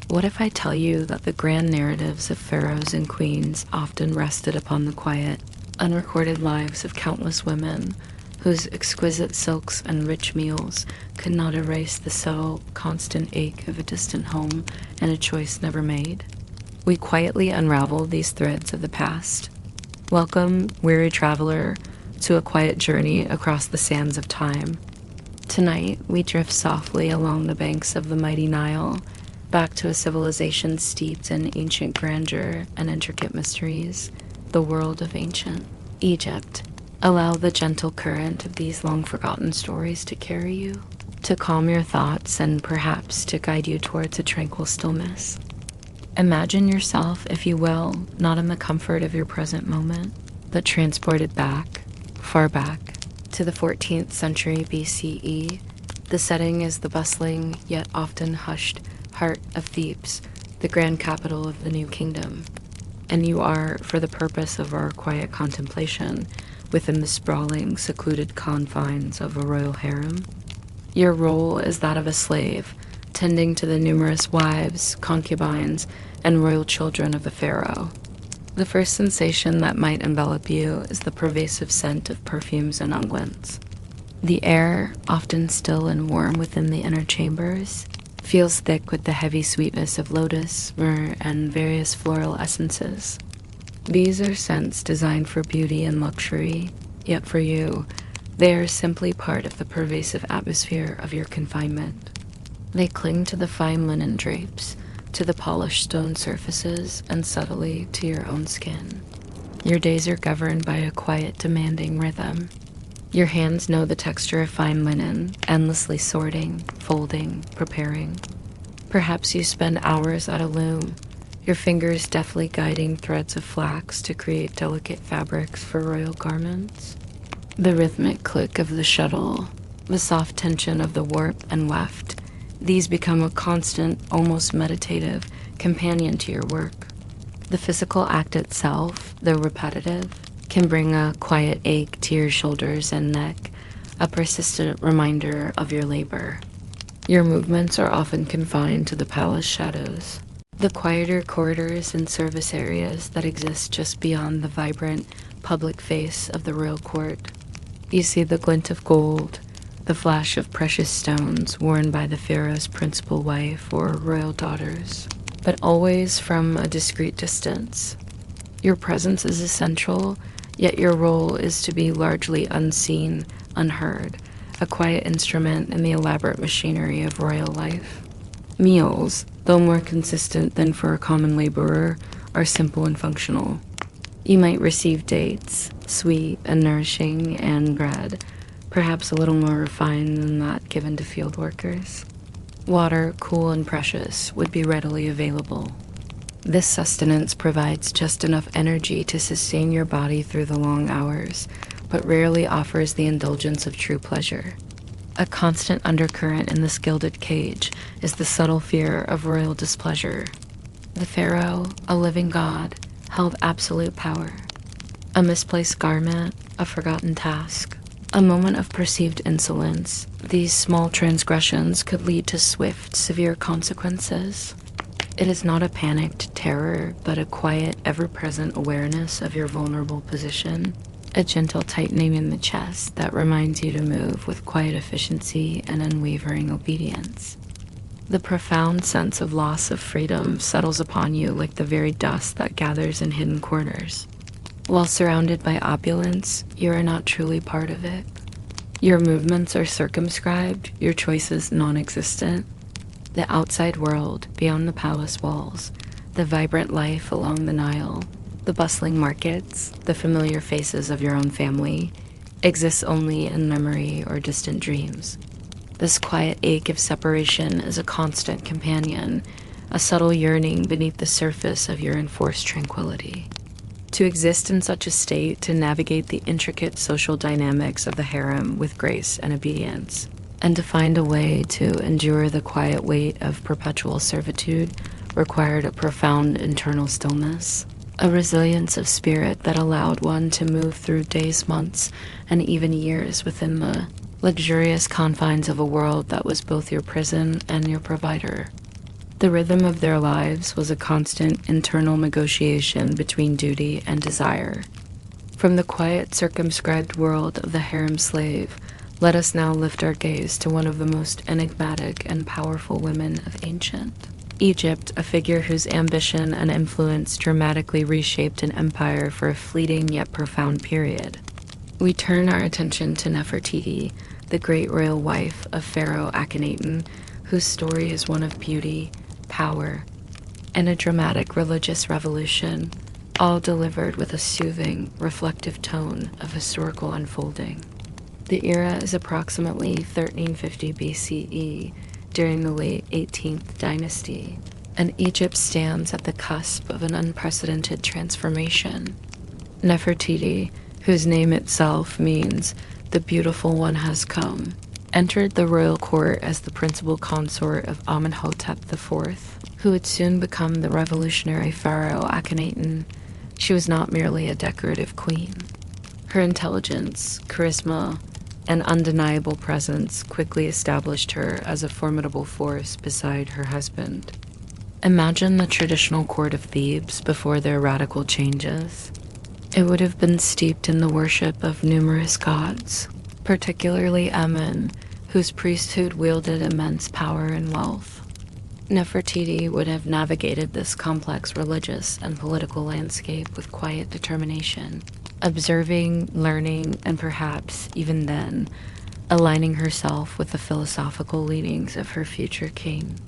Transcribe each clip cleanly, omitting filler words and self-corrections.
What if I tell you that the grand narratives of pharaohs and queens often rested upon the quiet, unrecorded lives of countless women whose exquisite silks and rich meals could not erase the subtle, constant ache of a distant home and a choice never made? We quietly unravel these threads of the past. Welcome, weary traveler, to a quiet journey across the sands of time. Tonight, we drift softly along the banks of the mighty Nile, back to a civilization steeped in ancient grandeur and intricate mysteries, the world of ancient Egypt. Allow the gentle current of these long-forgotten stories to carry you, to calm your thoughts and perhaps to guide you towards a tranquil stillness. Imagine yourself, if you will, not in the comfort of your present moment, but transported back, far back, to the 14th century BCE. The setting is the bustling, yet often hushed, heart of Thebes, the grand capital of the new kingdom. And you are, for the purpose of our quiet contemplation, within the sprawling, secluded confines of a royal harem. Your role is that of a slave, tending to the numerous wives, concubines, and royal children of the pharaoh. The first sensation that might envelop you is the pervasive scent of perfumes and unguents. The air, often still and warm within the inner chambers, feels thick with the heavy sweetness of lotus, myrrh, and various floral essences. These are scents designed for beauty and luxury, yet for you, they are simply part of the pervasive atmosphere of your confinement. They cling to the fine linen drapes, to the polished stone surfaces, and subtly to your own skin. Your days are governed by a quiet, demanding rhythm. Your hands know the texture of fine linen, endlessly sorting, folding, preparing. Perhaps you spend hours at a loom, your fingers deftly guiding threads of flax to create delicate fabrics for royal garments. The rhythmic click of the shuttle, the soft tension of the warp and weft, these become a constant, almost meditative, companion to your work. The physical act itself, though repetitive, can bring a quiet ache to your shoulders and neck, a persistent reminder of your labor. Your movements are often confined to the palace shadows, the quieter corridors and service areas that exist just beyond the vibrant, public face of the royal court. You see the glint of gold, the flash of precious stones worn by the pharaoh's principal wife or royal daughters, but always from a discreet distance. Your presence is essential, yet your role is to be largely unseen, unheard, a quiet instrument in the elaborate machinery of royal life. Meals, though more consistent than for a common laborer, are simple and functional. You might receive dates, sweet and nourishing, and bread, perhaps a little more refined than that given to field workers. Water, cool and precious, would be readily available. This sustenance provides just enough energy to sustain your body through the long hours, but rarely offers the indulgence of true pleasure. A constant undercurrent in this gilded cage is the subtle fear of royal displeasure. The pharaoh, a living god, held absolute power. A misplaced garment, a forgotten task, a moment of perceived insolence, these small transgressions could lead to swift, severe consequences. It is not a panicked terror, but a quiet, ever-present awareness of your vulnerable position, a gentle tightening in the chest that reminds you to move with quiet efficiency and unwavering obedience. The profound sense of loss of freedom settles upon you like the very dust that gathers in hidden corners. While surrounded by opulence, you are not truly part of it. Your movements are circumscribed, your choices non-existent. The outside world, beyond the palace walls, the vibrant life along the Nile, the bustling markets, the familiar faces of your own family, exists only in memory or distant dreams. This quiet ache of separation is a constant companion, a subtle yearning beneath the surface of your enforced tranquility. To exist in such a state, to navigate the intricate social dynamics of the harem with grace and obedience, and to find a way to endure the quiet weight of perpetual servitude required a profound internal stillness, a resilience of spirit that allowed one to move through days, months, and even years within the luxurious confines of a world that was both your prison and your provider. The rhythm of their lives was a constant internal negotiation between duty and desire. From the quiet, circumscribed world of the harem slave, let us now lift our gaze to one of the most enigmatic and powerful women of ancient Egypt, a figure whose ambition and influence dramatically reshaped an empire for a fleeting yet profound period. We turn our attention to Nefertiti, the great royal wife of Pharaoh Akhenaten, whose story is one of beauty, power, and a dramatic religious revolution, all delivered with a soothing, reflective tone of historical unfolding. The era is approximately 1350 BCE, during the late 18th dynasty, and Egypt stands at the cusp of an unprecedented transformation. Nefertiti, whose name itself means "the beautiful one has come," entered the royal court as the principal consort of Amenhotep IV, who would soon become the revolutionary pharaoh Akhenaten. She was not merely a decorative queen. Her intelligence, charisma, and undeniable presence quickly established her as a formidable force beside her husband. Imagine the traditional court of Thebes before their radical changes. It would have been steeped in the worship of numerous gods, particularly Amun, whose priesthood wielded immense power and wealth. Nefertiti would have navigated this complex religious and political landscape with quiet determination, observing, learning, and perhaps, even then, aligning herself with the philosophical leanings of her future king.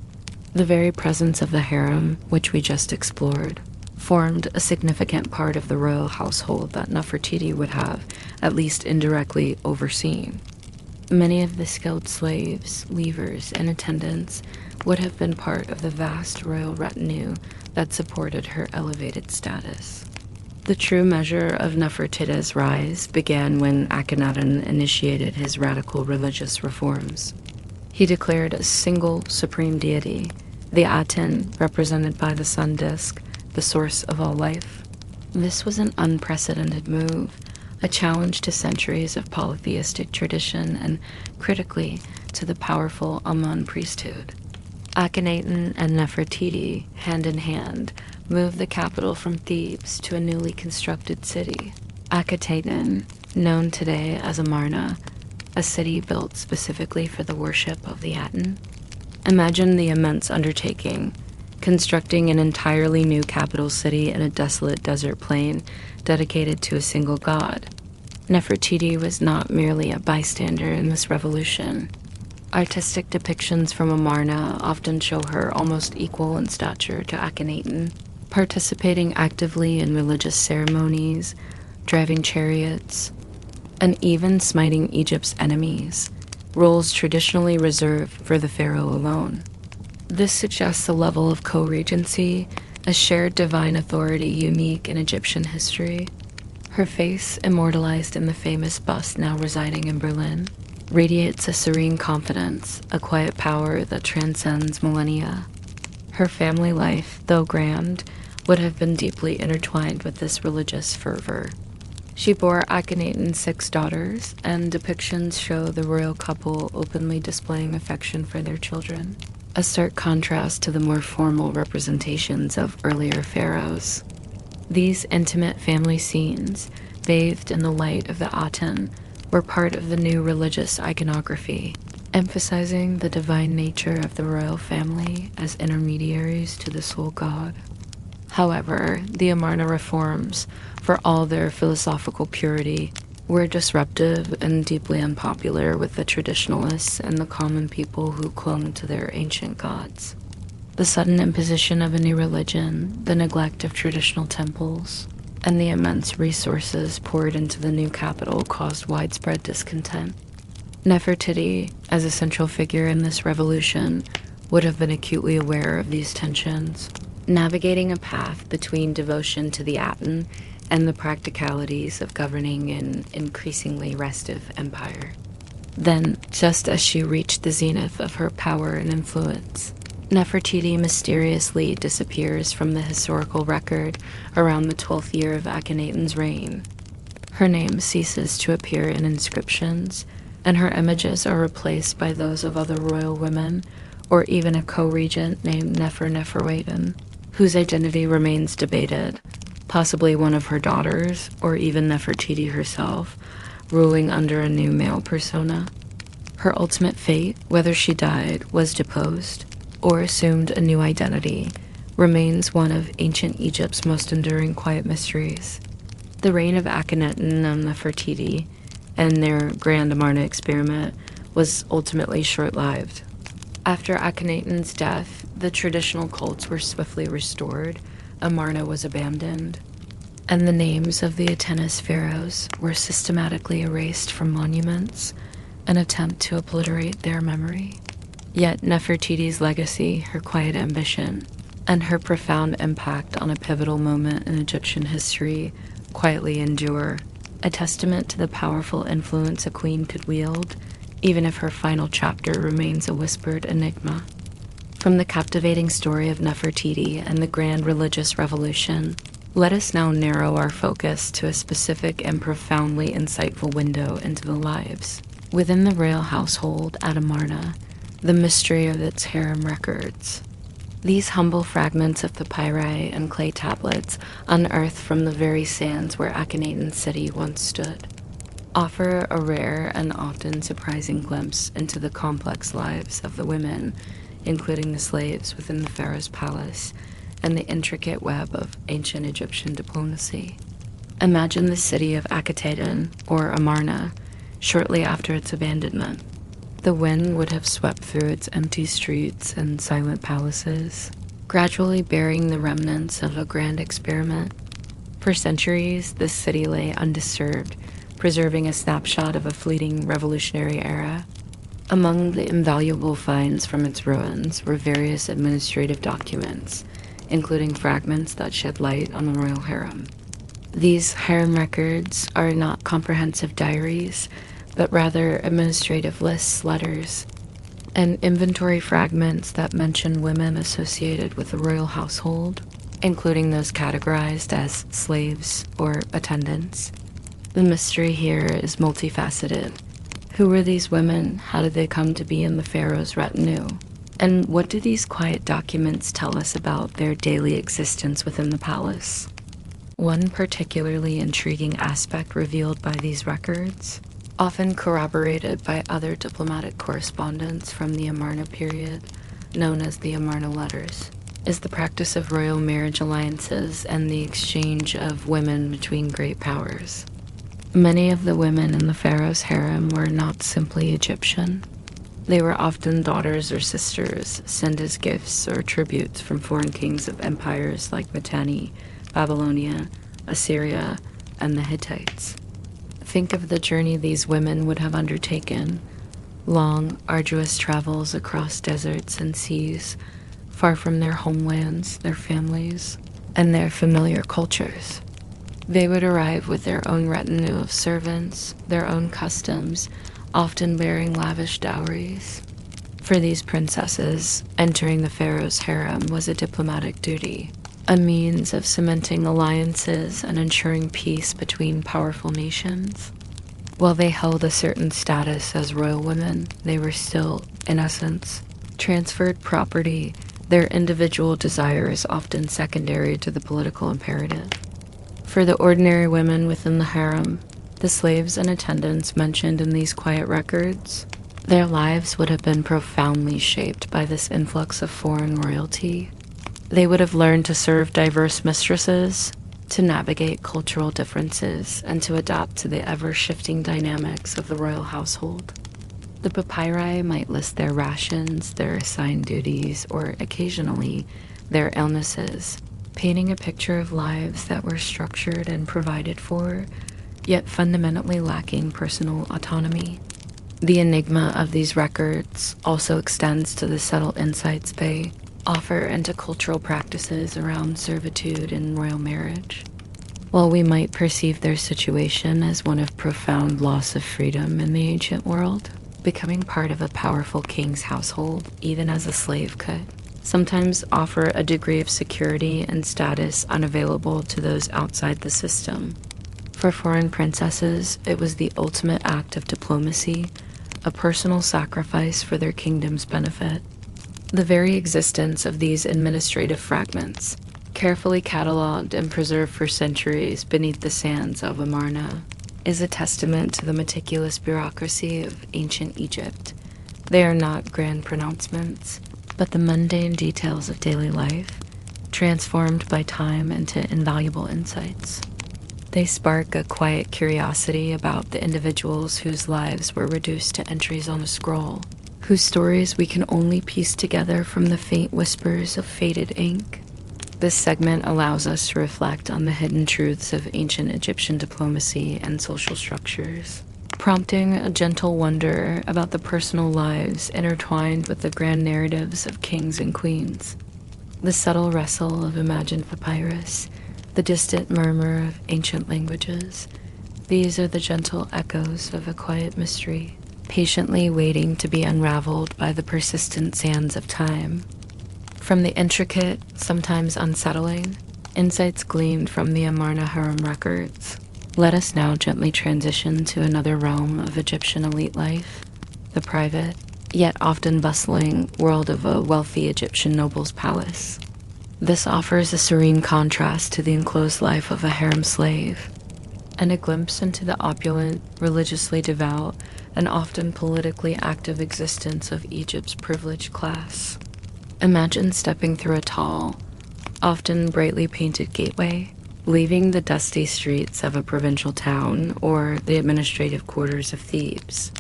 The very presence of the harem, which we just explored, formed a significant part of the royal household that Nefertiti would have, at least indirectly, overseen. Many of the skilled slaves, weavers, and attendants would have been part of the vast royal retinue that supported her elevated status. The true measure of Nefertiti's rise began when Akhenaten initiated his radical religious reforms. He declared a single supreme deity, the Aten, represented by the sun disk, the source of all life. This was an unprecedented move, a challenge to centuries of polytheistic tradition and, critically, to the powerful Amun priesthood. Akhenaten and Nefertiti, hand in hand, moved the capital from Thebes to a newly constructed city, Akhetaten, known today as Amarna, a city built specifically for the worship of the Aten. Imagine the immense undertaking, constructing an entirely new capital city in a desolate desert plain dedicated to a single god. Nefertiti was not merely a bystander in this revolution. Artistic depictions from Amarna often show her almost equal in stature to Akhenaten, participating actively in religious ceremonies, driving chariots, and even smiting Egypt's enemies, roles traditionally reserved for the pharaoh alone. This suggests a level of co-regency, a shared divine authority unique in Egyptian history. Her face, immortalized in the famous bust now residing in Berlin, radiates a serene confidence, a quiet power that transcends millennia. Her family life, though grand, would have been deeply intertwined with this religious fervor. She bore Akhenaten 6 daughters, and depictions show the royal couple openly displaying affection for their children, a stark contrast to the more formal representations of earlier pharaohs. These intimate family scenes, bathed in the light of the Aten, were part of the new religious iconography, emphasizing the divine nature of the royal family as intermediaries to the sole god. However, the Amarna reforms, for all their philosophical purity, were disruptive and deeply unpopular with the traditionalists and the common people who clung to their ancient gods. The sudden imposition of a new religion, the neglect of traditional temples, and the immense resources poured into the new capital caused widespread discontent. Nefertiti, as a central figure in this revolution, would have been acutely aware of these tensions, navigating a path between devotion to the Aten and the practicalities of governing an increasingly restive empire. Then, just as she reached the zenith of her power and influence, Nefertiti mysteriously disappears from the historical record around the 12th year of Akhenaten's reign. Her name ceases to appear in inscriptions, and her images are replaced by those of other royal women, or even a co-regent named Nefertiti, whose identity remains debated, possibly one of her daughters, or even Nefertiti herself, ruling under a new male persona. Her ultimate fate, whether she died, was deposed, or assumed a new identity, remains one of ancient Egypt's most enduring quiet mysteries. The reign of Akhenaten and Nefertiti, and their Grand Amarna experiment, was ultimately short-lived. After Akhenaten's death, the traditional cults were swiftly restored, Amarna was abandoned, and the names of the Atenas pharaohs were systematically erased from monuments, an attempt to obliterate their memory. Yet Nefertiti's legacy, her quiet ambition, and her profound impact on a pivotal moment in Egyptian history quietly endure, a testament to the powerful influence a queen could wield, even if her final chapter remains a whispered enigma. From the captivating story of Nefertiti and the grand religious revolution, let us now narrow our focus to a specific and profoundly insightful window into the lives within the royal household at Amarna, the mystery of its harem records. These humble fragments of papyri and clay tablets, unearthed from the very sands where Akhenaten's city once stood, offer a rare and often surprising glimpse into the complex lives of the women, including the slaves within the pharaoh's palace and the intricate web of ancient Egyptian diplomacy. Imagine the city of Akhetaten, or Amarna, shortly after its abandonment. The wind would have swept through its empty streets and silent palaces, gradually burying the remnants of a grand experiment. For centuries, this city lay undisturbed, preserving a snapshot of a fleeting revolutionary era. Among the invaluable finds from its ruins were various administrative documents, including fragments that shed light on the royal harem. These harem records are not comprehensive diaries, but rather administrative lists, letters, and inventory fragments that mention women associated with the royal household, including those categorized as slaves or attendants. The mystery here is multifaceted. Who were these women? How did they come to be in the pharaoh's retinue? And what do these quiet documents tell us about their daily existence within the palace? One particularly intriguing aspect revealed by these records, often corroborated by other diplomatic correspondence from the Amarna period, known as the Amarna letters, is the practice of royal marriage alliances and the exchange of women between great powers. Many of the women in the pharaoh's harem were not simply Egyptian. They were often daughters or sisters, sent as gifts or tributes from foreign kings of empires like Mitanni, Babylonia, Assyria, and the Hittites. Think of the journey these women would have undertaken, long, arduous travels across deserts and seas, far from their homelands, their families, and their familiar cultures. They would arrive with their own retinue of servants, their own customs, often bearing lavish dowries. For these princesses, entering the pharaoh's harem was a diplomatic duty, a means of cementing alliances and ensuring peace between powerful nations. While they held a certain status as royal women, they were still, in essence, transferred property, their individual desires often secondary to the political imperative. For the ordinary women within the harem, the slaves and attendants mentioned in these quiet records, their lives would have been profoundly shaped by this influx of foreign royalty. They would have learned to serve diverse mistresses, to navigate cultural differences, and to adapt to the ever-shifting dynamics of the royal household. The papyri might list their rations, their assigned duties, or occasionally their illnesses, painting a picture of lives that were structured and provided for, yet fundamentally lacking personal autonomy. The enigma of these records also extends to the subtle insights they offer into cultural practices around servitude and royal marriage. While we might perceive their situation as one of profound loss of freedom in the ancient world, becoming part of a powerful king's household, even as a slave could, sometimes offer a degree of security and status unavailable to those outside the system. For foreign princesses, it was the ultimate act of diplomacy, a personal sacrifice for their kingdom's benefit. The very existence of these administrative fragments, carefully catalogued and preserved for centuries beneath the sands of Amarna, is a testament to the meticulous bureaucracy of ancient Egypt. They are not grand pronouncements, but the mundane details of daily life, transformed by time into invaluable insights. They spark a quiet curiosity about the individuals whose lives were reduced to entries on a scroll, whose stories we can only piece together from the faint whispers of faded ink. This segment allows us to reflect on the hidden truths of ancient Egyptian diplomacy and social structures, prompting a gentle wonder about the personal lives intertwined with the grand narratives of kings and queens. The subtle rustle of imagined papyrus, the distant murmur of ancient languages, these are the gentle echoes of a quiet mystery, patiently waiting to be unraveled by the persistent sands of time. From the intricate, sometimes unsettling, insights gleaned from the Amarna Harem records, let us now gently transition to another realm of Egyptian elite life, the private, yet often bustling world of a wealthy Egyptian noble's palace. This offers a serene contrast to the enclosed life of a harem slave, and a glimpse into the opulent, religiously devout, and often politically active existence of Egypt's privileged class. Imagine stepping through a tall, often brightly painted gateway, leaving the dusty streets of a provincial town or the administrative quarters of Thebes.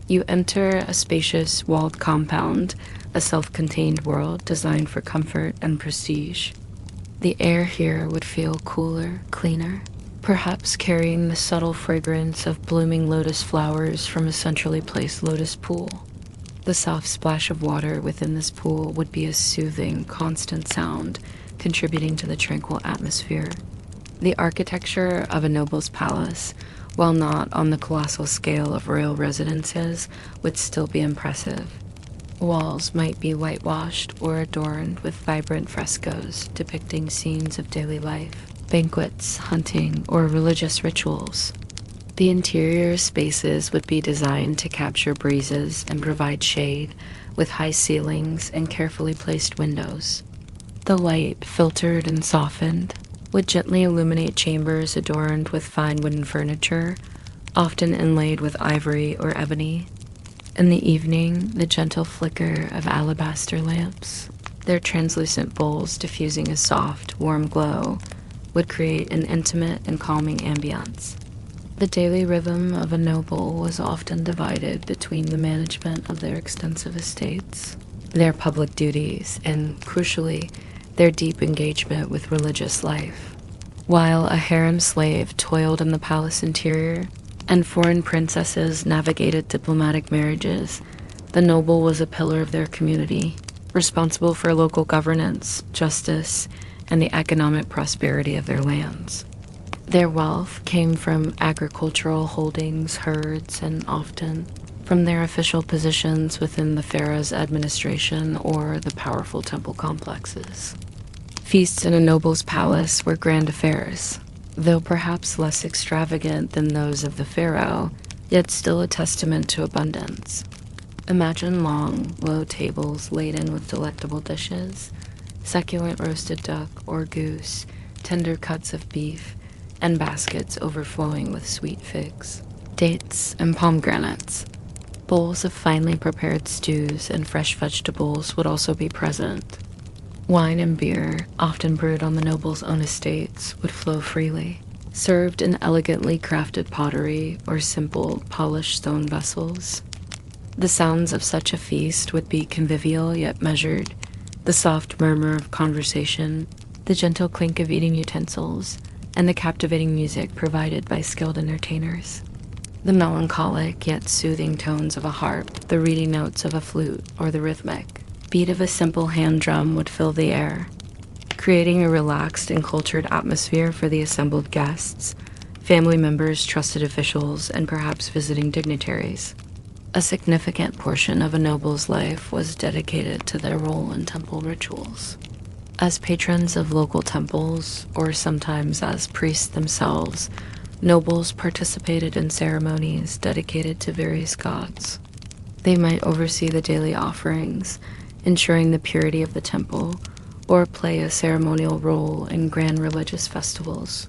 You enter a spacious, walled compound, a self-contained world designed for comfort and prestige. The air here would feel cooler, cleaner, perhaps carrying the subtle fragrance of blooming lotus flowers from a centrally placed lotus pool. The soft splash of water within this pool would be a soothing, constant sound, contributing to the tranquil atmosphere. The architecture of a noble's palace, while not on the colossal scale of royal residences, would still be impressive. Walls might be whitewashed or adorned with vibrant frescoes depicting scenes of daily life, banquets, hunting, or religious rituals. The interior spaces would be designed to capture breezes and provide shade, with high ceilings and carefully placed windows. The light, filtered and softened, would gently illuminate chambers adorned with fine wooden furniture, often inlaid with ivory or ebony. In the evening, the gentle flicker of alabaster lamps, their translucent bowls diffusing a soft, warm glow, would create an intimate and calming ambience. The daily rhythm of a noble was often divided between the management of their extensive estates, their public duties, and, crucially, their deep engagement with religious life. While a harem slave toiled in the palace interior, and foreign princesses navigated diplomatic marriages, the noble was a pillar of their community, responsible for local governance, justice, and the economic prosperity of their lands. Their wealth came from agricultural holdings, herds, and often from their official positions within the pharaoh's administration or the powerful temple complexes. Feasts in a noble's palace were grand affairs, though perhaps less extravagant than those of the pharaoh, yet still a testament to abundance. Imagine long, low tables laden with delectable dishes, succulent roasted duck or goose, tender cuts of beef, and baskets overflowing with sweet figs, dates, and pomegranates. Bowls of finely prepared stews and fresh vegetables would also be present. Wine and beer, often brewed on the noble's own estates, would flow freely, served in elegantly crafted pottery or simple, polished stone vessels. The sounds of such a feast would be convivial yet measured, the soft murmur of conversation, the gentle clink of eating utensils, and the captivating music provided by skilled entertainers. The melancholic yet soothing tones of a harp, the reedy notes of a flute, or the rhythmic beat of a simple hand drum would fill the air, creating a relaxed and cultured atmosphere for the assembled guests, family members, trusted officials, and perhaps visiting dignitaries. A significant portion of a noble's life was dedicated to their role in temple rituals. As patrons of local temples, or sometimes as priests themselves, nobles participated in ceremonies dedicated to various gods. They might oversee the daily offerings, ensuring the purity of the temple, or play a ceremonial role in grand religious festivals.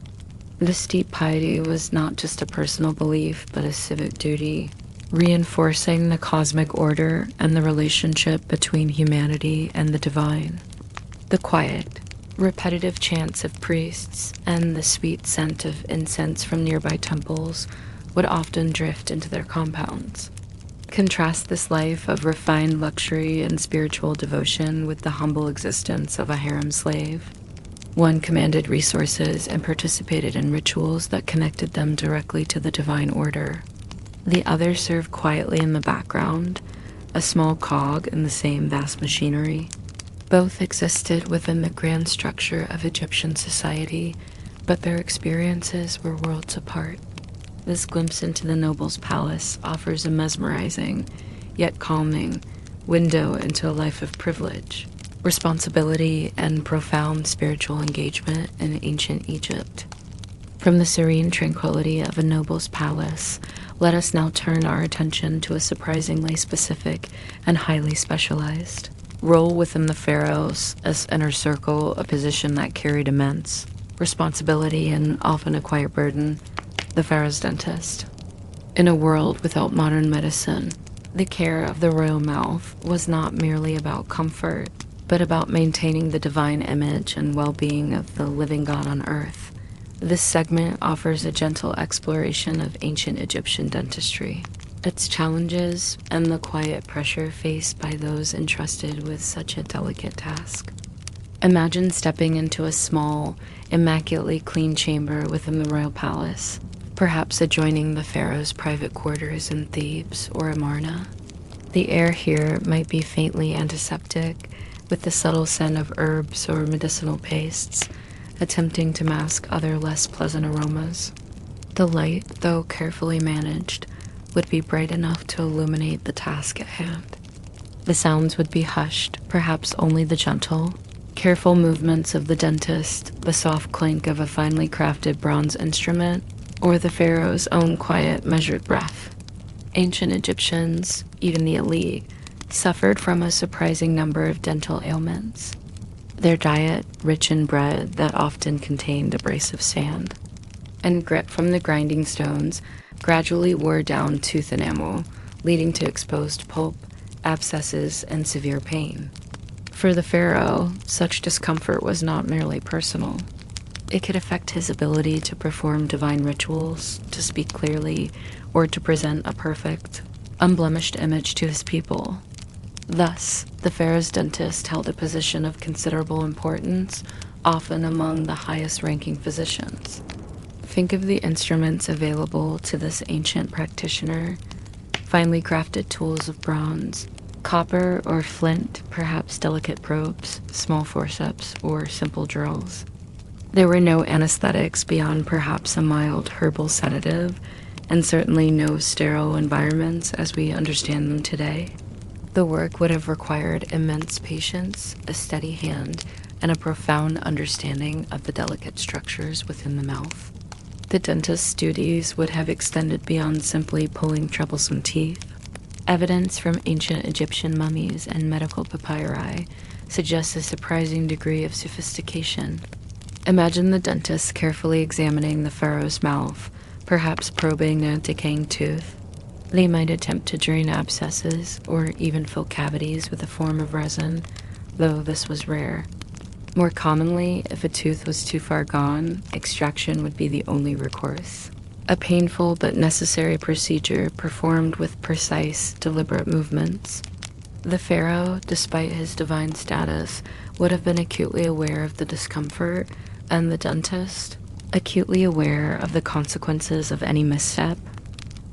This deep piety was not just a personal belief, but a civic duty, reinforcing the cosmic order and the relationship between humanity and the divine. The quiet, repetitive chants of priests and the sweet scent of incense from nearby temples would often drift into their compounds. Contrast this life of refined luxury and spiritual devotion with the humble existence of a harem slave. One commanded resources and participated in rituals that connected them directly to the divine order. The other served quietly in the background, a small cog in the same vast machinery. Both existed within the grand structure of Egyptian society, but their experiences were worlds apart. This glimpse into the noble's palace offers a mesmerizing, yet calming, window into a life of privilege, responsibility, and profound spiritual engagement in ancient Egypt. From the serene tranquility of a noble's palace, let us now turn our attention to a surprisingly specific and highly specialized role within the pharaohs as inner circle, a position that carried immense responsibility and often a quiet burden: the pharaoh's dentist. In a world without modern medicine, the care of the royal mouth was not merely about comfort, but about maintaining the divine image and well-being of the living God on earth. This segment offers a gentle exploration of ancient Egyptian dentistry, its challenges, and the quiet pressure faced by those entrusted with such a delicate task. Imagine stepping into a small, immaculately clean chamber within the royal palace, perhaps adjoining the pharaoh's private quarters in Thebes or Amarna. The air here might be faintly antiseptic, with the subtle scent of herbs or medicinal pastes, attempting to mask other less pleasant aromas. The light, though carefully managed, would be bright enough to illuminate the task at hand. The sounds would be hushed, perhaps only the gentle, careful movements of the dentist, the soft clink of a finely crafted bronze instrument, or the pharaoh's own quiet, measured breath. Ancient Egyptians, even the elite, suffered from a surprising number of dental ailments. Their diet, rich in bread that often contained abrasive sand, and grit from the grinding stones, gradually wore down tooth enamel, leading to exposed pulp, abscesses, and severe pain. For the pharaoh, such discomfort was not merely personal. It could affect his ability to perform divine rituals, to speak clearly, or to present a perfect, unblemished image to his people. Thus, the pharaoh's dentist held a position of considerable importance, often among the highest-ranking physicians. Think of the instruments available to this ancient practitioner: finely crafted tools of bronze, copper or flint, perhaps delicate probes, small forceps, or simple drills. There were no anesthetics beyond perhaps a mild herbal sedative, and certainly no sterile environments as we understand them today. The work would have required immense patience, a steady hand, and a profound understanding of the delicate structures within the mouth. The dentist's duties would have extended beyond simply pulling troublesome teeth. Evidence from ancient Egyptian mummies and medical papyri suggests a surprising degree of sophistication. Imagine the dentist carefully examining the pharaoh's mouth, perhaps probing a decaying tooth. They might attempt to drain abscesses or even fill cavities with a form of resin, though this was rare. More commonly, if a tooth was too far gone, extraction would be the only recourse. A painful but necessary procedure performed with precise, deliberate movements. The pharaoh, despite his divine status, would have been acutely aware of the discomfort, and the dentist, acutely aware of the consequences of any misstep.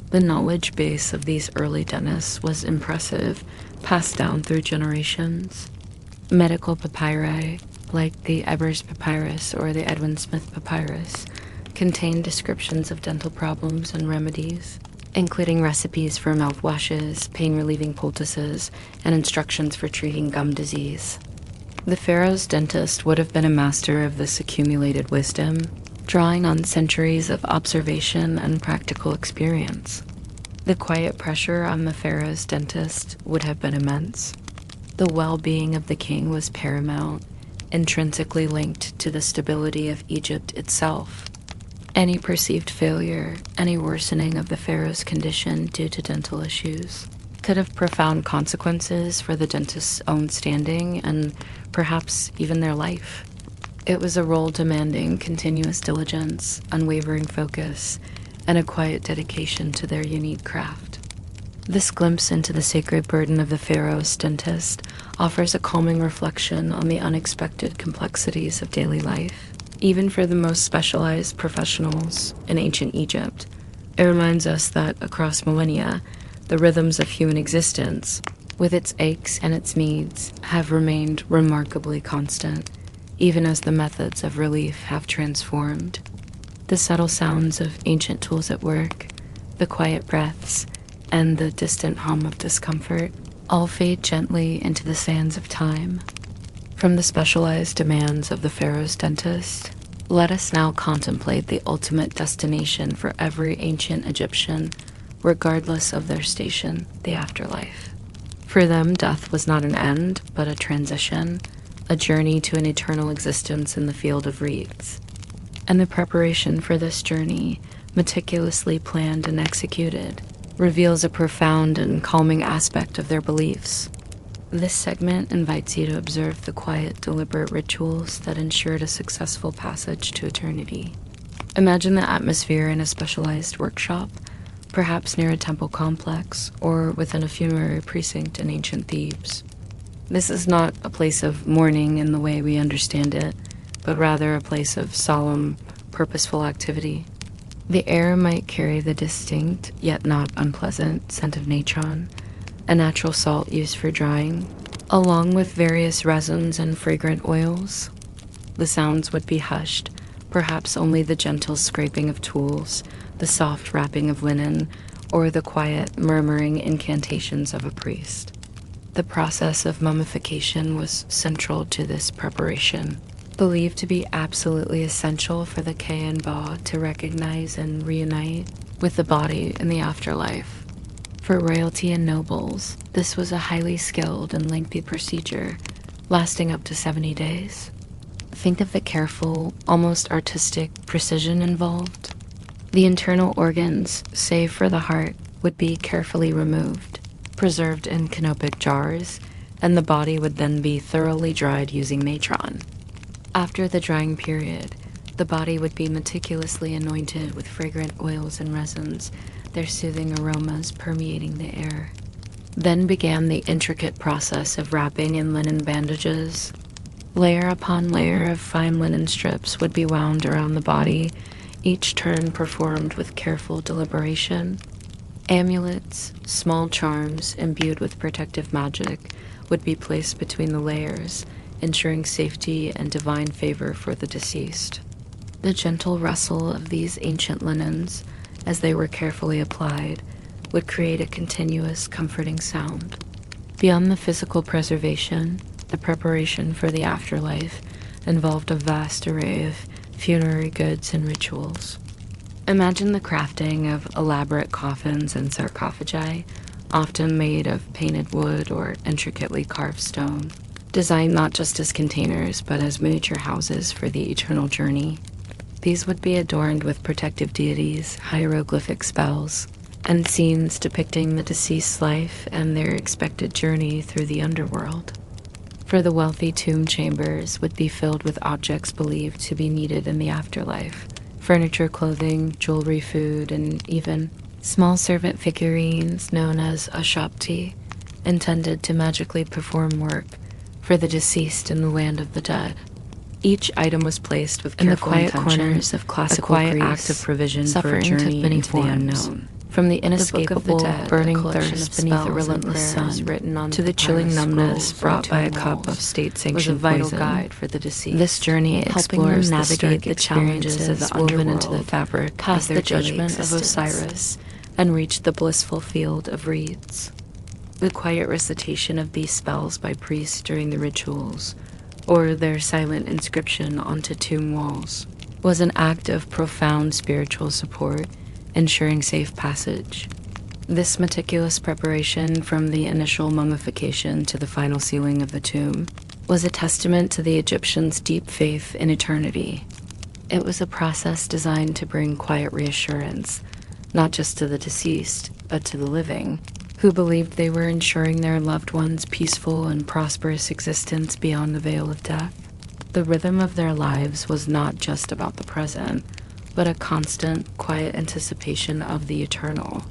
The knowledge base of these early dentists was impressive, passed down through generations. Medical papyri, like the Ebers Papyrus or the Edwin Smith Papyrus, contain descriptions of dental problems and remedies, including recipes for mouthwashes, pain-relieving poultices, and instructions for treating gum disease. The pharaoh's dentist would have been a master of this accumulated wisdom, drawing on centuries of observation and practical experience. The quiet pressure on the pharaoh's dentist would have been immense. The well-being of the king was paramount, intrinsically linked to the stability of Egypt itself. Any perceived failure, any worsening of the pharaoh's condition due to dental issues, could have profound consequences for the dentist's own standing and perhaps even their life. It was a role demanding continuous diligence, unwavering focus, and a quiet dedication to their unique craft. This glimpse into the sacred burden of the pharaoh's dentist offers a calming reflection on the unexpected complexities of daily life. Even for the most specialized professionals in ancient Egypt, it reminds us that across millennia, the rhythms of human existence, with its aches and its needs, have remained remarkably constant, even as the methods of relief have transformed. The subtle sounds of ancient tools at work, the quiet breaths, and the distant hum of discomfort all fade gently into the sands of time. From the specialized demands of the pharaoh's dentist, let us now contemplate the ultimate destination for every ancient Egyptian, regardless of their station, the afterlife. For them, death was not an end, but a transition, a journey to an eternal existence in the field of reeds. And the preparation for this journey, meticulously planned and executed, reveals a profound and calming aspect of their beliefs. This segment invites you to observe the quiet, deliberate rituals that ensured a successful passage to eternity. Imagine the atmosphere in a specialized workshop, perhaps near a temple complex or within a funerary precinct in ancient Thebes. This is not a place of mourning in the way we understand it, but rather a place of solemn, purposeful activity. The air might carry the distinct, yet not unpleasant, scent of natron, a natural salt used for drying, along with various resins and fragrant oils. The sounds would be hushed, perhaps only the gentle scraping of tools, the soft wrapping of linen, or the quiet, murmuring incantations of a priest. The process of mummification was central to this preparation, believed to be absolutely essential for the Ba to recognize and reunite with the body in the afterlife. For royalty and nobles, this was a highly skilled and lengthy procedure, lasting up to 70 days. Think of the careful, almost artistic precision involved. The internal organs, save for the heart, would be carefully removed, preserved in canopic jars, and the body would then be thoroughly dried using natron. After the drying period, the body would be meticulously anointed with fragrant oils and resins, their soothing aromas permeating the air. Then began the intricate process of wrapping in linen bandages. Layer upon layer of fine linen strips would be wound around the body, each turn performed with careful deliberation. Amulets, small charms imbued with protective magic, would be placed between the layers, ensuring safety and divine favor for the deceased. The gentle rustle of these ancient linens, as they were carefully applied, would create a continuous, comforting sound. Beyond the physical preservation, the preparation for the afterlife involved a vast array of funerary goods and rituals. Imagine the crafting of elaborate coffins and sarcophagi, often made of painted wood or intricately carved stone, designed not just as containers but as miniature houses for the eternal journey. These would be adorned with protective deities, hieroglyphic spells, and scenes depicting the deceased's life and their expected journey through the underworld. For the wealthy, tomb chambers would be filled with objects believed to be needed in the afterlife: furniture, clothing, jewelry, food, and even small servant figurines known as ashapti, intended to magically perform work for the deceased in the land of the dead. Each item was placed with careful intention, in the quiet corners of classical Greece, act of provision for a journey into the unknown. From the inescapable burning thirst beneath a relentless sun written on to the chilling numbness brought by a cup of state-sanctioned poison, was a vital guide for the deceased. This journey explores them navigate the challenges of the woven into the fabric, past the judgment of Osiris, and reach the blissful field of reeds. The quiet recitation of these spells by priests during the rituals, or their silent inscription onto tomb walls, was an act of profound spiritual support, ensuring safe passage. This meticulous preparation, from the initial mummification to the final sealing of the tomb, was a testament to the Egyptians' deep faith in eternity. It was a process designed to bring quiet reassurance, not just to the deceased, but to the living, who believed they were ensuring their loved ones' peaceful and prosperous existence beyond the veil of death. The rhythm of their lives was not just about the present, but a constant, quiet anticipation of the eternal.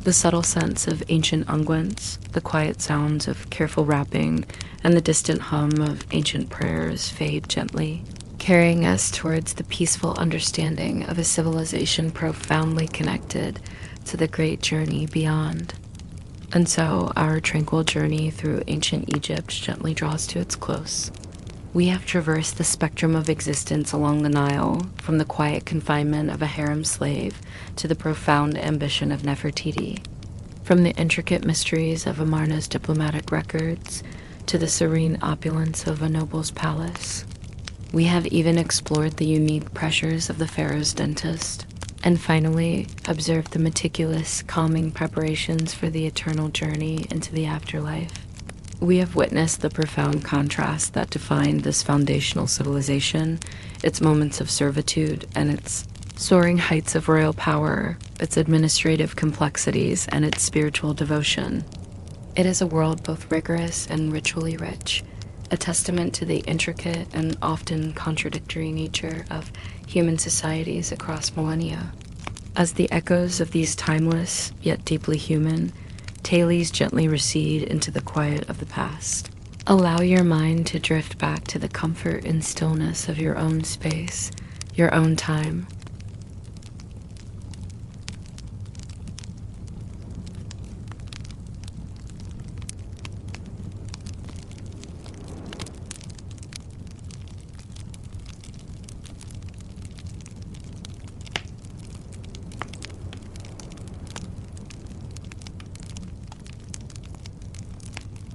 The subtle scents of ancient unguents, the quiet sounds of careful wrapping, and the distant hum of ancient prayers fade gently, carrying us towards the peaceful understanding of a civilization profoundly connected to the great journey beyond. And so our tranquil journey through ancient Egypt gently draws to its close. We have traversed the spectrum of existence along the Nile, from the quiet confinement of a harem slave to the profound ambition of Nefertiti, from the intricate mysteries of Amarna's diplomatic records to the serene opulence of a noble's palace. We have even explored the unique pressures of the pharaoh's dentist, and finally observed the meticulous, calming preparations for the eternal journey into the afterlife. We have witnessed the profound contrast that defined this foundational civilization, its moments of servitude and its soaring heights of royal power, its administrative complexities and its spiritual devotion. It is a world both rigorous and ritually rich, a testament to the intricate and often contradictory nature of human societies across millennia. As the echoes of these timeless, yet deeply human, tales gently recede into the quiet of the past. Allow your mind to drift back to the comfort and stillness of your own space, your own time.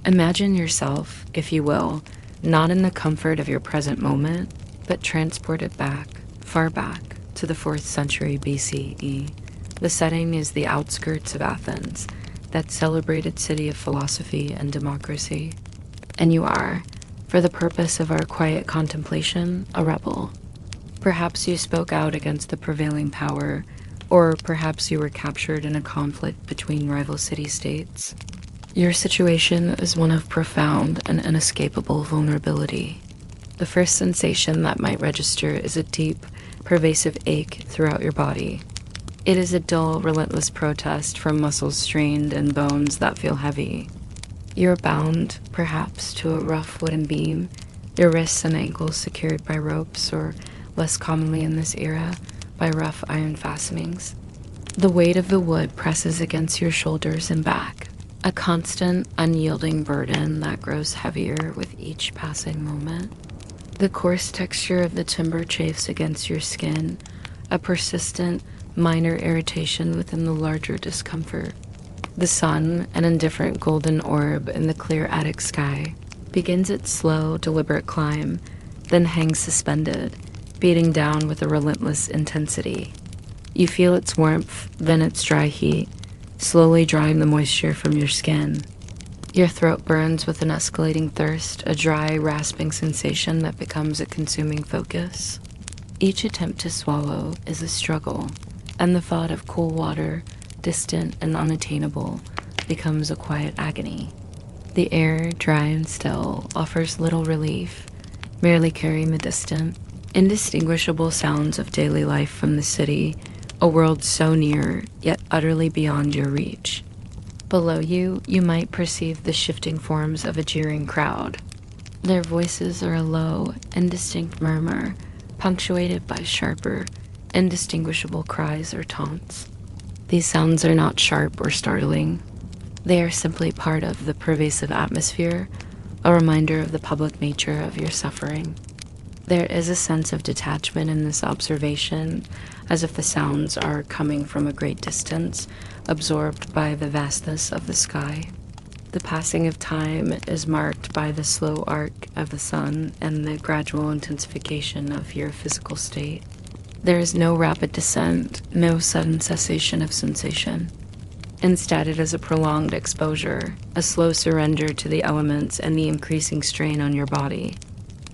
Imagine yourself, if you will, not in the comfort of your present moment, but transported back, far back, to the 4th century BCE. The setting is the outskirts of Athens, that celebrated city of philosophy and democracy. And you are, for the purpose of our quiet contemplation, a rebel. Perhaps you spoke out against the prevailing power, or perhaps you were captured in a conflict between rival city-states. Your situation is one of profound and inescapable vulnerability. The first sensation that might register is a deep, pervasive ache throughout your body. It is a dull, relentless protest from muscles strained and bones that feel heavy. You're bound, perhaps, to a rough wooden beam, your wrists and ankles secured by ropes, or, less commonly in this era, by rough iron fastenings. The weight of the wood presses against your shoulders and back, a constant, unyielding burden that grows heavier with each passing moment. The coarse texture of the timber chafes against your skin, a persistent, minor irritation within the larger discomfort. The sun, an indifferent golden orb in the clear attic sky, begins its slow, deliberate climb, then hangs suspended, beating down with a relentless intensity. You feel its warmth, then its dry heat, slowly drying the moisture from your skin. Your throat burns with an escalating thirst, a dry, rasping sensation that becomes a consuming focus. Each attempt to swallow is a struggle, and the thought of cool water, distant and unattainable, becomes a quiet agony. The air, dry and still, offers little relief, merely carrying the distant, indistinguishable sounds of daily life from the city, a world so near, yet utterly beyond your reach. Below you, you might perceive the shifting forms of a jeering crowd. Their voices are a low, indistinct murmur, punctuated by sharper, indistinguishable cries or taunts. These sounds are not sharp or startling. They are simply part of the pervasive atmosphere, a reminder of the public nature of your suffering. There is a sense of detachment in this observation, as if the sounds are coming from a great distance, absorbed by the vastness of the sky. The passing of time is marked by the slow arc of the sun and the gradual intensification of your physical state. There is no rapid descent, no sudden cessation of sensation. Instead, it is a prolonged exposure, a slow surrender to the elements and the increasing strain on your body.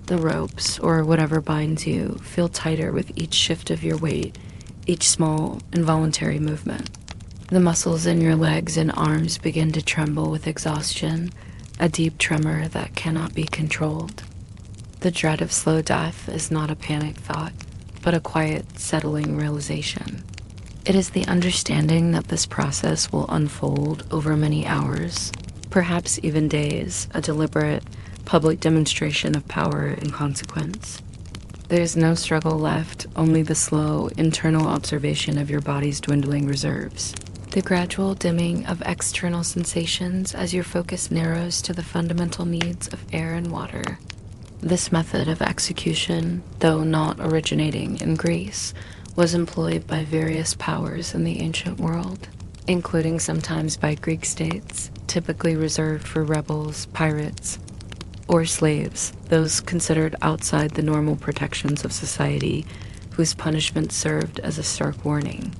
The ropes, or whatever binds you, feel tighter with each shift of your weight, each small, involuntary movement. The muscles in your legs and arms begin to tremble with exhaustion, a deep tremor that cannot be controlled. The dread of slow death is not a panic thought, but a quiet, settling realization. It is the understanding that this process will unfold over many hours, perhaps even days, a deliberate, public demonstration of power and consequence. There is no struggle left, only the slow, internal observation of your body's dwindling reserves. The gradual dimming of external sensations as your focus narrows to the fundamental needs of air and water. This method of execution, though not originating in Greece, was employed by various powers in the ancient world, including sometimes by Greek states, typically reserved for rebels, pirates, or slaves, those considered outside the normal protections of society, whose punishment served as a stark warning.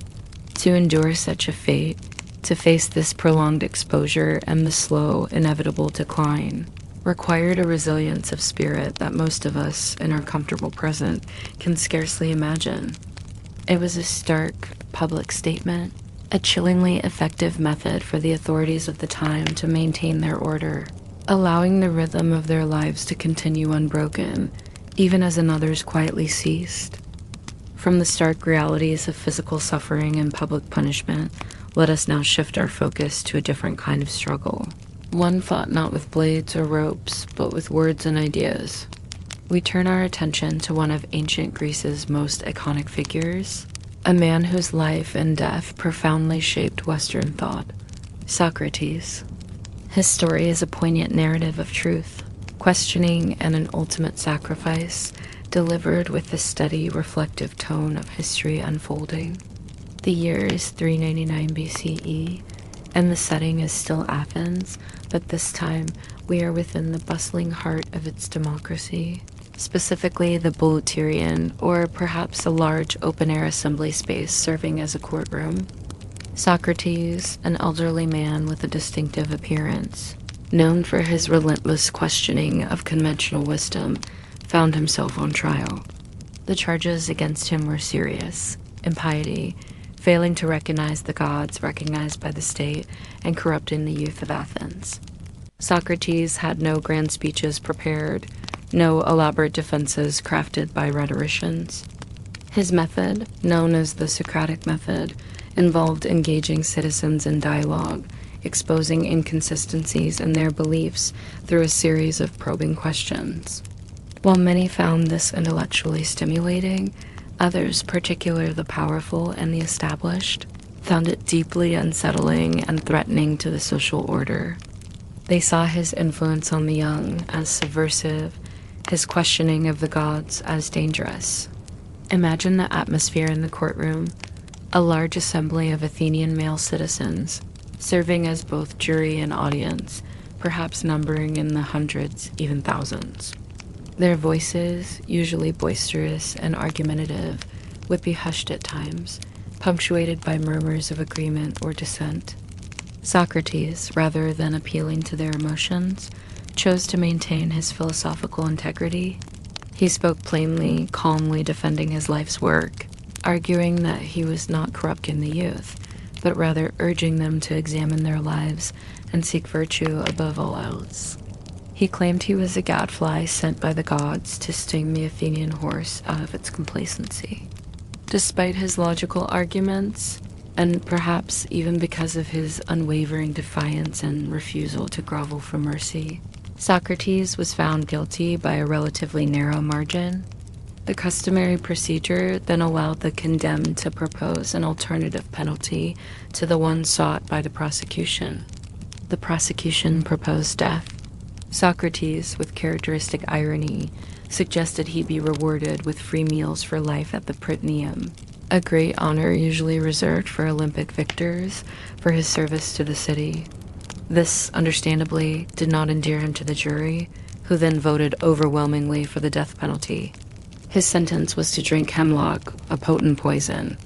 To endure such a fate, to face this prolonged exposure and the slow, inevitable decline, required a resilience of spirit that most of us, in our comfortable present, can scarcely imagine. It was a stark, public statement, a chillingly effective method for the authorities of the time to maintain their order, allowing the rhythm of their lives to continue unbroken, even as another's quietly ceased. From the stark realities of physical suffering and public punishment, let us now shift our focus to a different kind of struggle. One fought not with blades or ropes, but with words and ideas. We turn our attention to one of ancient Greece's most iconic figures, a man whose life and death profoundly shaped Western thought, Socrates. His story is a poignant narrative of truth, questioning, and an ultimate sacrifice, delivered with the steady, reflective tone of history unfolding. The year is 399 BCE, and the setting is still Athens, but this time we are within the bustling heart of its democracy, specifically the Bouleuterion, or perhaps a large open-air assembly space serving as a courtroom. Socrates, an elderly man with a distinctive appearance, known for his relentless questioning of conventional wisdom, found himself on trial. The charges against him were serious: impiety, failing to recognize the gods recognized by the state, and corrupting the youth of Athens. Socrates had no grand speeches prepared, no elaborate defenses crafted by rhetoricians. His method, known as the Socratic method, involved engaging citizens in dialogue, exposing inconsistencies in their beliefs through a series of probing questions. While many found this intellectually stimulating, others, particularly the powerful and the established, found it deeply unsettling and threatening to the social order. They saw his influence on the young as subversive, his questioning of the gods as dangerous. Imagine the atmosphere in the courtroom, a large assembly of Athenian male citizens, serving as both jury and audience, perhaps numbering in the hundreds, even thousands. Their voices, usually boisterous and argumentative, would be hushed at times, punctuated by murmurs of agreement or dissent. Socrates, rather than appealing to their emotions, chose to maintain his philosophical integrity. He spoke plainly, calmly defending his life's work, arguing that he was not corrupting the youth, but rather urging them to examine their lives and seek virtue above all else. He claimed he was a gadfly sent by the gods to sting the Athenian horse out of its complacency. Despite his logical arguments, and perhaps even because of his unwavering defiance and refusal to grovel for mercy, Socrates was found guilty by a relatively narrow margin. The customary procedure then allowed the condemned to propose an alternative penalty to the one sought by the prosecution. The prosecution proposed death. Socrates, with characteristic irony, suggested he be rewarded with free meals for life at the Prytaneum, a great honor usually reserved for Olympic victors for his service to the city. This, understandably, did not endear him to the jury, who then voted overwhelmingly for the death penalty. His sentence was to drink hemlock, a potent poison.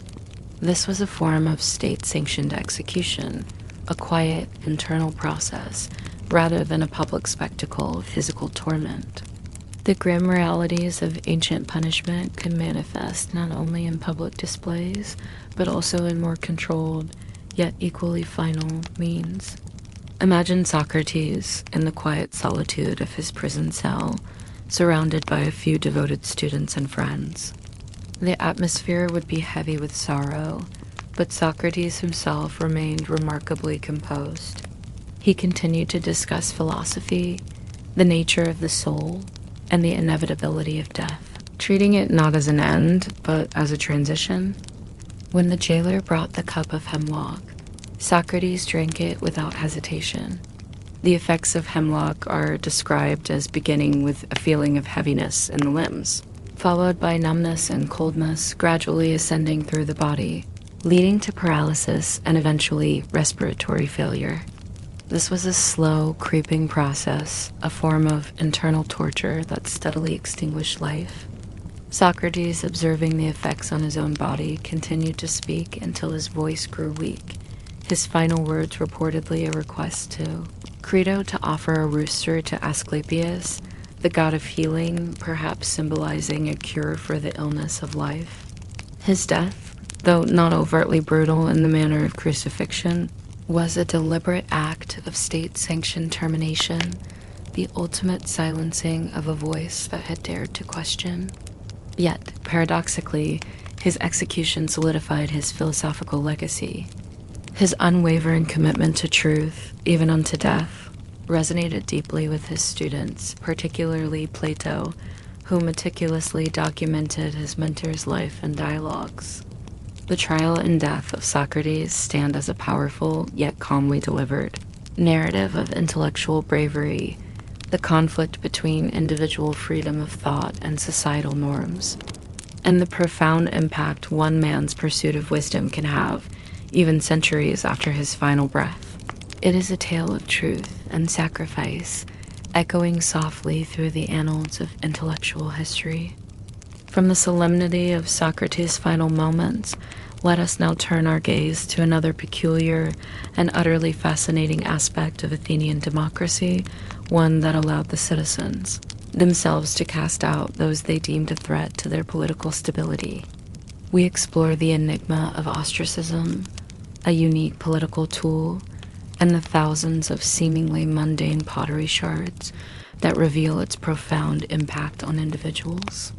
This was a form of state-sanctioned execution, a quiet, internal process, rather than a public spectacle of physical torment. The grim realities of ancient punishment could manifest not only in public displays, but also in more controlled, yet equally final means. Imagine Socrates in the quiet solitude of his prison cell, surrounded by a few devoted students and friends. The atmosphere would be heavy with sorrow, but Socrates himself remained remarkably composed. He continued to discuss philosophy, the nature of the soul, and the inevitability of death, treating it not as an end, but as a transition. When the jailer brought the cup of hemlock, Socrates drank it without hesitation. The effects of hemlock are described as beginning with a feeling of heaviness in the limbs, followed by numbness and coldness gradually ascending through the body, leading to paralysis and eventually respiratory failure. This was a slow, creeping process, a form of internal torture that steadily extinguished life. Socrates, observing the effects on his own body, continued to speak until his voice grew weak, his final words reportedly a request to Crito to offer a rooster to Asclepius, the god of healing, perhaps symbolizing a cure for the illness of life. His death, though not overtly brutal in the manner of crucifixion, was a deliberate act of state-sanctioned termination, the ultimate silencing of a voice that had dared to question. Yet, paradoxically, his execution solidified his philosophical legacy. His unwavering commitment to truth, even unto death, resonated deeply with his students, particularly Plato, who meticulously documented his mentor's life and dialogues. The trial and death of Socrates stand as a powerful, yet calmly delivered, narrative of intellectual bravery, the conflict between individual freedom of thought and societal norms, and the profound impact one man's pursuit of wisdom can have, even centuries after his final breath. It is a tale of truth and sacrifice, echoing softly through the annals of intellectual history. From the solemnity of Socrates' final moments, let us now turn our gaze to another peculiar and utterly fascinating aspect of Athenian democracy, one that allowed the citizens themselves to cast out those they deemed a threat to their political stability. We explore the enigma of ostracism, a unique political tool, and the thousands of seemingly mundane pottery shards that reveal its profound impact on individuals.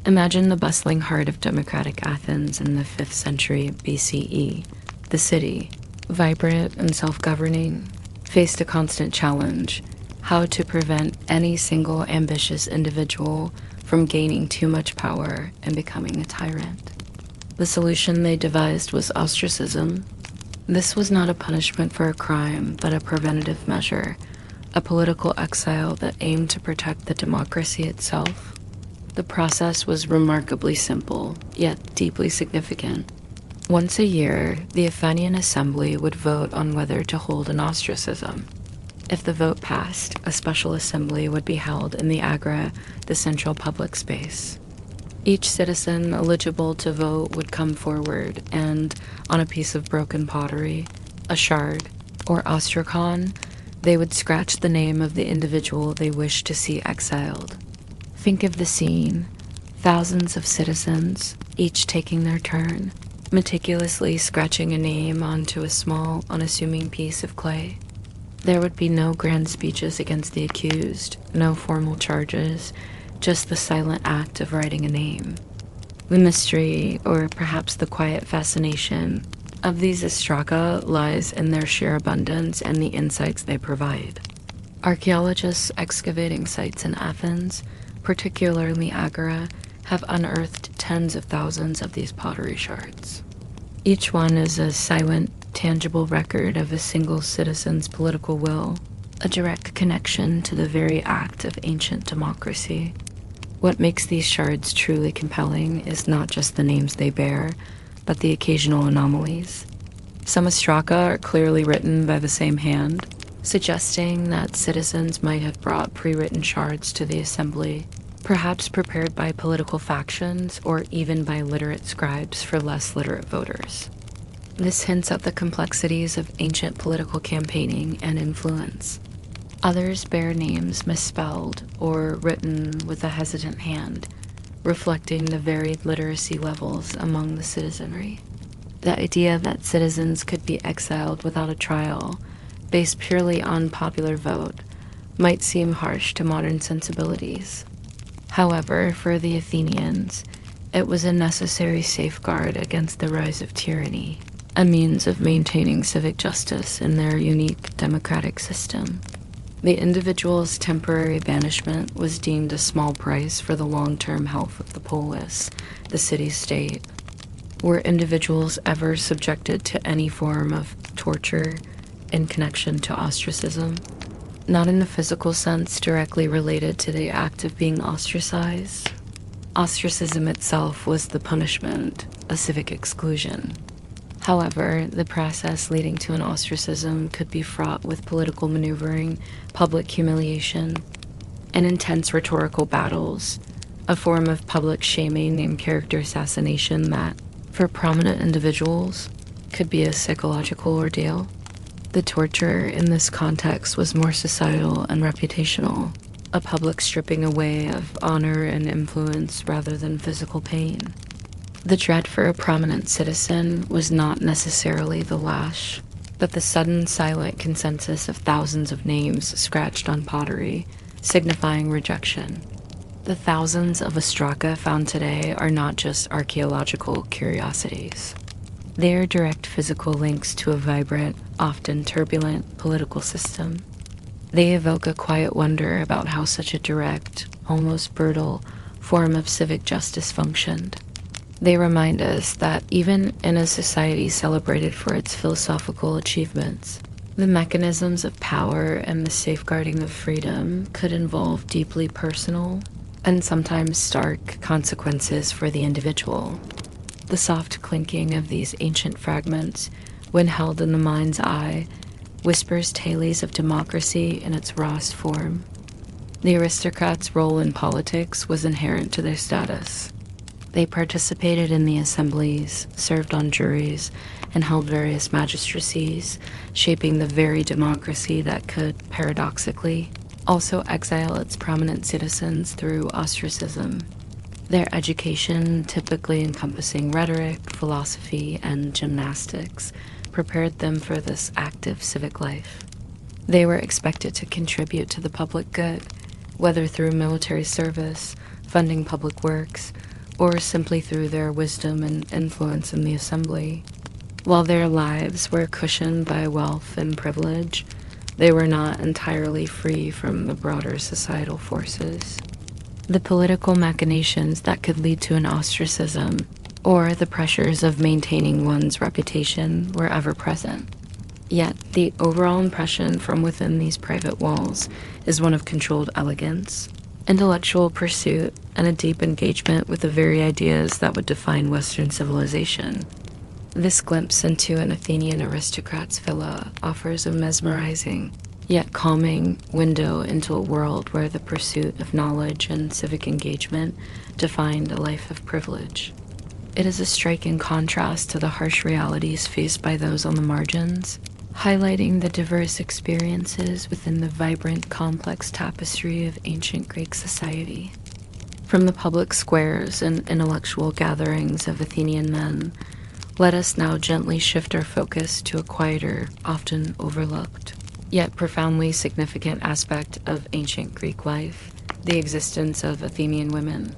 Imagine the bustling heart of democratic Athens in the 5th century BCE. The city, vibrant and self-governing, faced a constant challenge: how to prevent any single ambitious individual from gaining too much power and becoming a tyrant. The solution they devised was ostracism. This was not a punishment for a crime, but a preventative measure, a political exile that aimed to protect the democracy itself. The process was remarkably simple, yet deeply significant. Once a year, the Athenian assembly would vote on whether to hold an ostracism. If the vote passed, a special assembly would be held in the agora, the central public space. Each citizen eligible to vote would come forward and, on a piece of broken pottery, a shard, or ostrakon, they would scratch the name of the individual they wished to see exiled. Think of the scene: thousands of citizens, each taking their turn, meticulously scratching a name onto a small, unassuming piece of clay. There would be no grand speeches against the accused, no formal charges, just the silent act of writing a name. The mystery, or perhaps the quiet fascination, of these ostraka lies in their sheer abundance and the insights they provide. Archaeologists excavating sites in Athens, particularly Agora, have unearthed tens of thousands of these pottery shards. Each one is a silent, tangible record of a single citizen's political will, a direct connection to the very act of ancient democracy. What makes these shards truly compelling is not just the names they bear, but the occasional anomalies. Some ostraka are clearly written by the same hand, suggesting that citizens might have brought pre-written shards to the assembly, perhaps prepared by political factions or even by literate scribes for less literate voters. This hints at the complexities of ancient political campaigning and influence. Others bear names misspelled or written with a hesitant hand, reflecting the varied literacy levels among the citizenry. The idea that citizens could be exiled without a trial, based purely on popular vote, might seem harsh to modern sensibilities. However, for the Athenians, it was a necessary safeguard against the rise of tyranny, a means of maintaining civic justice in their unique democratic system. The individual's temporary banishment was deemed a small price for the long-term health of the polis, the city-state. Were individuals ever subjected to any form of torture in connection to ostracism? Not in the physical sense directly related to the act of being ostracized. Ostracism itself was the punishment, a civic exclusion. However, the process leading to an ostracism could be fraught with political maneuvering, public humiliation, and intense rhetorical battles, a form of public shaming named character assassination that, for prominent individuals, could be a psychological ordeal. The torture in this context was more societal and reputational, a public stripping away of honor and influence rather than physical pain. The dread for a prominent citizen was not necessarily the lash, but the sudden silent consensus of thousands of names scratched on pottery, signifying rejection. The thousands of ostraca found today are not just archaeological curiosities. They are direct physical links to a vibrant, often turbulent, political system. They evoke a quiet wonder about how such a direct, almost brutal, form of civic justice functioned. They remind us that even in a society celebrated for its philosophical achievements, the mechanisms of power and the safeguarding of freedom could involve deeply personal and sometimes stark consequences for the individual. The soft clinking of these ancient fragments, when held in the mind's eye, whispers tales of democracy in its rawest form. The aristocrats' role in politics was inherent to their status. They participated in the assemblies, served on juries, and held various magistracies, shaping the very democracy that could, paradoxically, also exile its prominent citizens through ostracism. Their education, typically encompassing rhetoric, philosophy, and gymnastics, prepared them for this active civic life. They were expected to contribute to the public good, whether through military service, funding public works, or simply through their wisdom and influence in the assembly. While their lives were cushioned by wealth and privilege, they were not entirely free from the broader societal forces. The political machinations that could lead to an ostracism, or the pressures of maintaining one's reputation, were ever present. Yet, the overall impression from within these private walls is one of controlled elegance, intellectual pursuit, and a deep engagement with the very ideas that would define Western civilization. This glimpse into an Athenian aristocrat's villa offers a mesmerizing, yet calming window into a world where the pursuit of knowledge and civic engagement defined a life of privilege. It is a striking contrast to the harsh realities faced by those on the margins, highlighting the diverse experiences within the vibrant, complex tapestry of ancient Greek society. From the public squares and intellectual gatherings of Athenian men, let us now gently shift our focus to a quieter, often overlooked, yet profoundly significant aspect of ancient Greek life, the existence of Athenian women.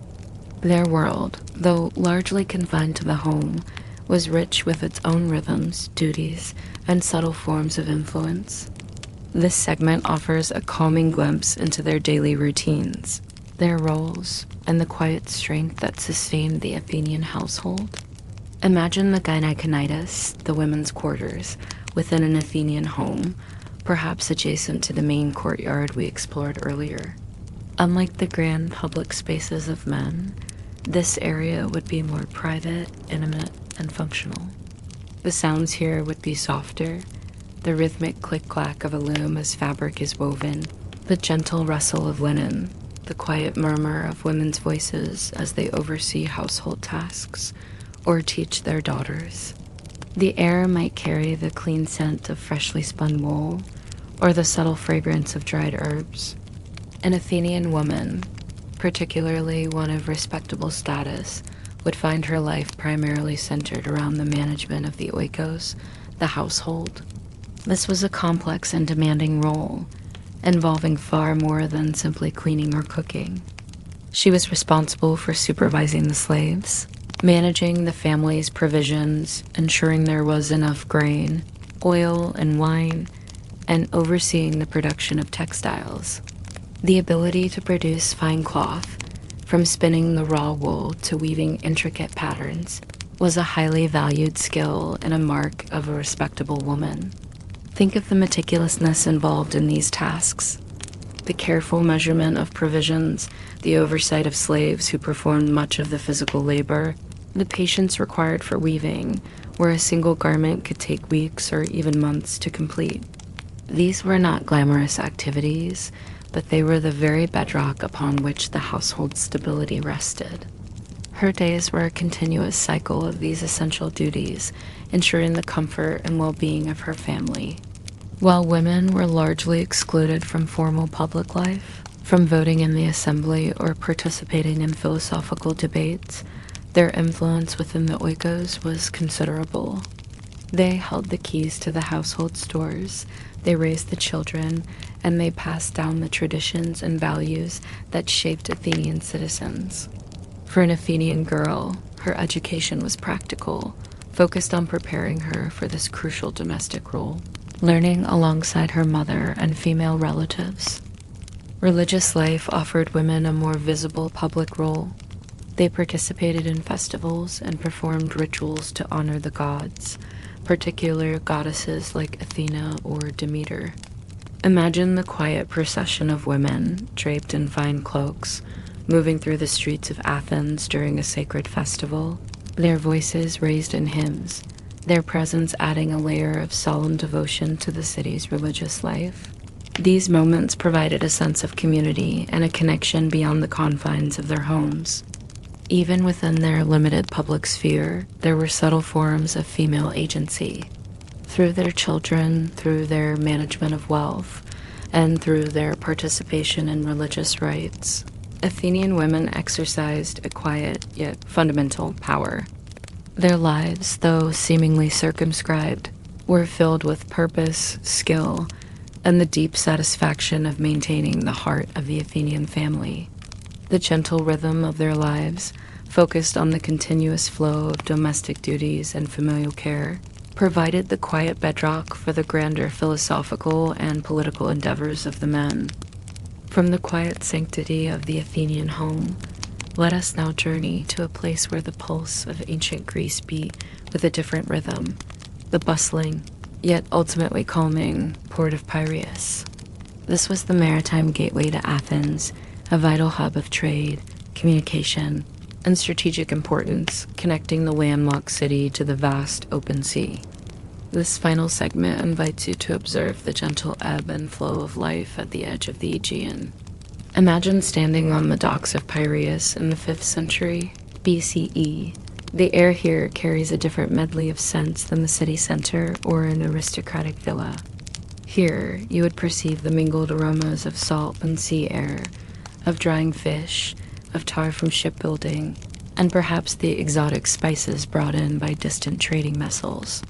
Their world, though largely confined to the home, was rich with its own rhythms, duties, and subtle forms of influence. This segment offers a calming glimpse into their daily routines, their roles, and the quiet strength that sustained the Athenian household. Imagine the gynekonitis, the women's quarters, within an Athenian home, perhaps adjacent to the main courtyard we explored earlier. Unlike the grand public spaces of men, this area would be more private, intimate, and functional. The sounds here would be softer, the rhythmic click-clack of a loom as fabric is woven, the gentle rustle of linen, the quiet murmur of women's voices as they oversee household tasks or teach their daughters. The air might carry the clean scent of freshly spun wool or the subtle fragrance of dried herbs. An Athenian woman, particularly one of respectable status, would find her life primarily centered around the management of the oikos, the household. This was a complex and demanding role, involving far more than simply cleaning or cooking. She was responsible for supervising the slaves, managing the family's provisions, ensuring there was enough grain, oil, and wine, and overseeing the production of textiles. The ability to produce fine cloth, from spinning the raw wool to weaving intricate patterns, was a highly valued skill and a mark of a respectable woman. Think of the meticulousness involved in these tasks. The careful measurement of provisions, the oversight of slaves who performed much of the physical labor, the patience required for weaving, where a single garment could take weeks or even months to complete. These were not glamorous activities, but they were the very bedrock upon which the household's stability rested. Her days were a continuous cycle of these essential duties, ensuring the comfort and well-being of her family. While women were largely excluded from formal public life, from voting in the assembly or participating in philosophical debates, their influence within the oikos was considerable. They held the keys to the household stores, they raised the children, and they passed down the traditions and values that shaped Athenian citizens. For an Athenian girl, her education was practical, focused on preparing her for this crucial domestic role, learning alongside her mother and female relatives. Religious life offered women a more visible public role. They participated in festivals and performed rituals to honor the gods, particular goddesses like Athena or Demeter. Imagine the quiet procession of women, draped in fine cloaks, moving through the streets of Athens during a sacred festival, their voices raised in hymns, their presence adding a layer of solemn devotion to the city's religious life. These moments provided a sense of community and a connection beyond the confines of their homes. Even within their limited public sphere, there were subtle forms of female agency. Through their children, through their management of wealth, and through their participation in religious rites, Athenian women exercised a quiet yet fundamental power. Their lives, though seemingly circumscribed, were filled with purpose, skill, and the deep satisfaction of maintaining the heart of the Athenian family. The gentle rhythm of their lives, focused on the continuous flow of domestic duties and familial care, provided the quiet bedrock for the grander philosophical and political endeavors of the men. From the quiet sanctity of the Athenian home, let us now journey to a place where the pulse of ancient Greece beat with a different rhythm, the bustling, yet ultimately calming, port of Piraeus. This was the maritime gateway to Athens, a vital hub of trade, communication, and strategic importance, connecting the landlocked city to the vast open sea. This final segment invites you to observe the gentle ebb and flow of life at the edge of the Aegean. Imagine standing on the docks of Piraeus in the 5th century BCE. The air here carries a different medley of scents than the city center or an aristocratic villa. Here, you would perceive the mingled aromas of salt and sea air, of drying fish, of tar from shipbuilding, and perhaps the exotic spices brought in by distant trading vessels.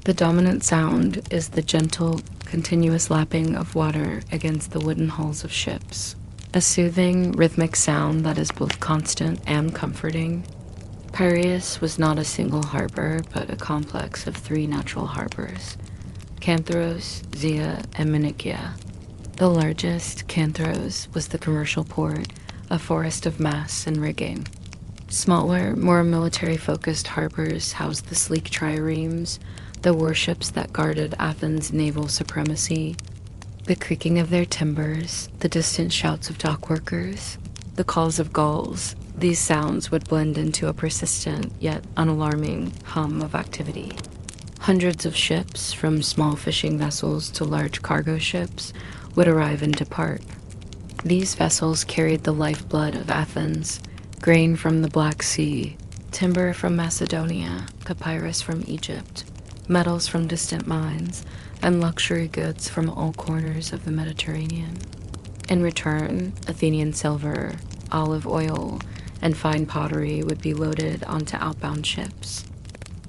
The dominant sound is the gentle, continuous lapping of water against the wooden hulls of ships, a soothing, rhythmic sound that is both constant and comforting. Piraeus was not a single harbor, but a complex of 3 natural harbors, Canthros, Zia, and Minikia. The largest, Canthros, was the commercial port, a forest of masts and rigging. Smaller, more military-focused harbors housed the sleek triremes, the warships that guarded Athens' naval supremacy. The creaking of their timbers, the distant shouts of dock workers, the calls of gulls, these sounds would blend into a persistent yet unalarming hum of activity. Hundreds of ships, from small fishing vessels to large cargo ships, would arrive and depart. These vessels carried the lifeblood of Athens, grain from the Black Sea, timber from Macedonia, papyrus from Egypt, metals from distant mines, and luxury goods from all corners of the Mediterranean. In return, Athenian silver, olive oil, and fine pottery would be loaded onto outbound ships.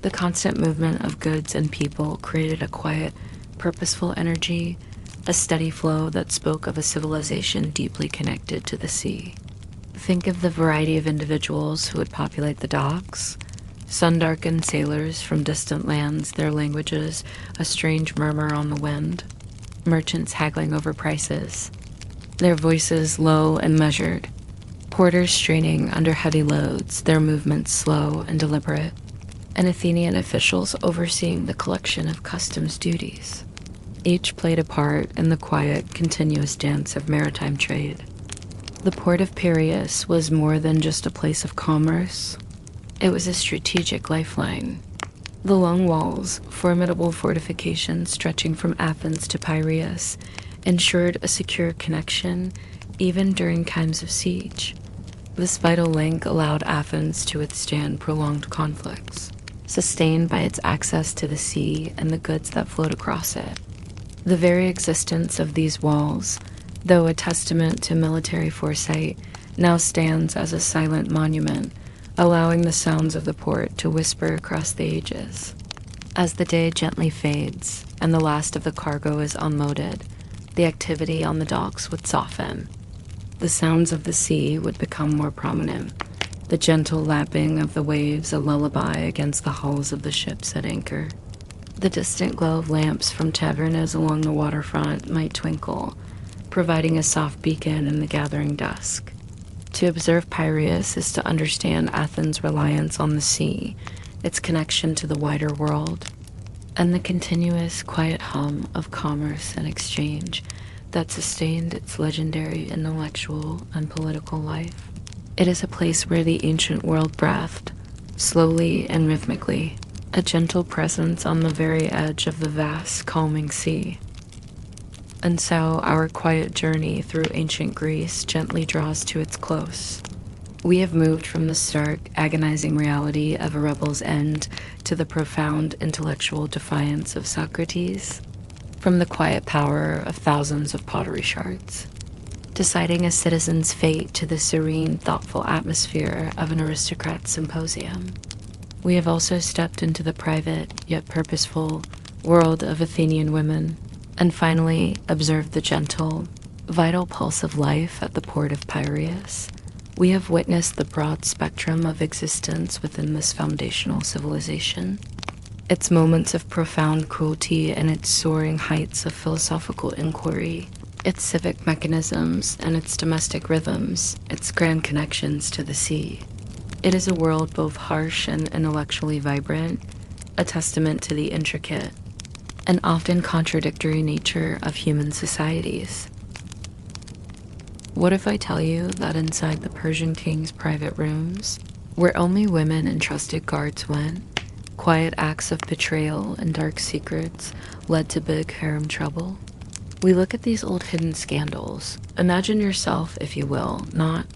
The constant movement of goods and people created a quiet, purposeful energy, a steady flow that spoke of a civilization deeply connected to the sea. Think of the variety of individuals who would populate the docks. Sun-darkened sailors from distant lands, their languages a strange murmur on the wind. Merchants haggling over prices, their voices low and measured. Porters straining under heavy loads, their movements slow and deliberate. And Athenian officials overseeing the collection of customs duties. Each played a part in the quiet, continuous dance of maritime trade. The port of Piraeus was more than just a place of commerce. It was a strategic lifeline. The long walls, formidable fortifications stretching from Athens to Piraeus, ensured a secure connection even during times of siege. This vital link allowed Athens to withstand prolonged conflicts, sustained by its access to the sea and the goods that flowed across it. The very existence of these walls, though a testament to military foresight, now stands as a silent monument, allowing the sounds of the port to whisper across the ages. As the day gently fades and the last of the cargo is unloaded, the activity on the docks would soften. The sounds of the sea would become more prominent, the gentle lapping of the waves a lullaby against the hulls of the ships at anchor. The distant glow of lamps from tavernas along the waterfront might twinkle, providing a soft beacon in the gathering dusk. To observe Piraeus is to understand Athens' reliance on the sea, its connection to the wider world, and the continuous quiet hum of commerce and exchange that sustained its legendary intellectual and political life. It is a place where the ancient world breathed, slowly and rhythmically, a gentle presence on the very edge of the vast, calming sea. And so our quiet journey through ancient Greece gently draws to its close. We have moved from the stark, agonizing reality of a rebel's end to the profound intellectual defiance of Socrates, from the quiet power of thousands of pottery shards, deciding a citizen's fate to the serene, thoughtful atmosphere of an aristocrat's symposium. We have also stepped into the private, yet purposeful, world of Athenian women, and finally observed the gentle, vital pulse of life at the port of Piraeus. We have witnessed the broad spectrum of existence within this foundational civilization, its moments of profound cruelty and its soaring heights of philosophical inquiry, its civic mechanisms and its domestic rhythms, its grand connections to the sea. It is a world both harsh and intellectually vibrant, a testament to the intricate and often contradictory nature of human societies. What if I tell you that inside the Persian king's private rooms, where only women and trusted guards went, quiet acts of betrayal and dark secrets led to big harem trouble? We look at these old hidden scandals. Imagine yourself, if you will, not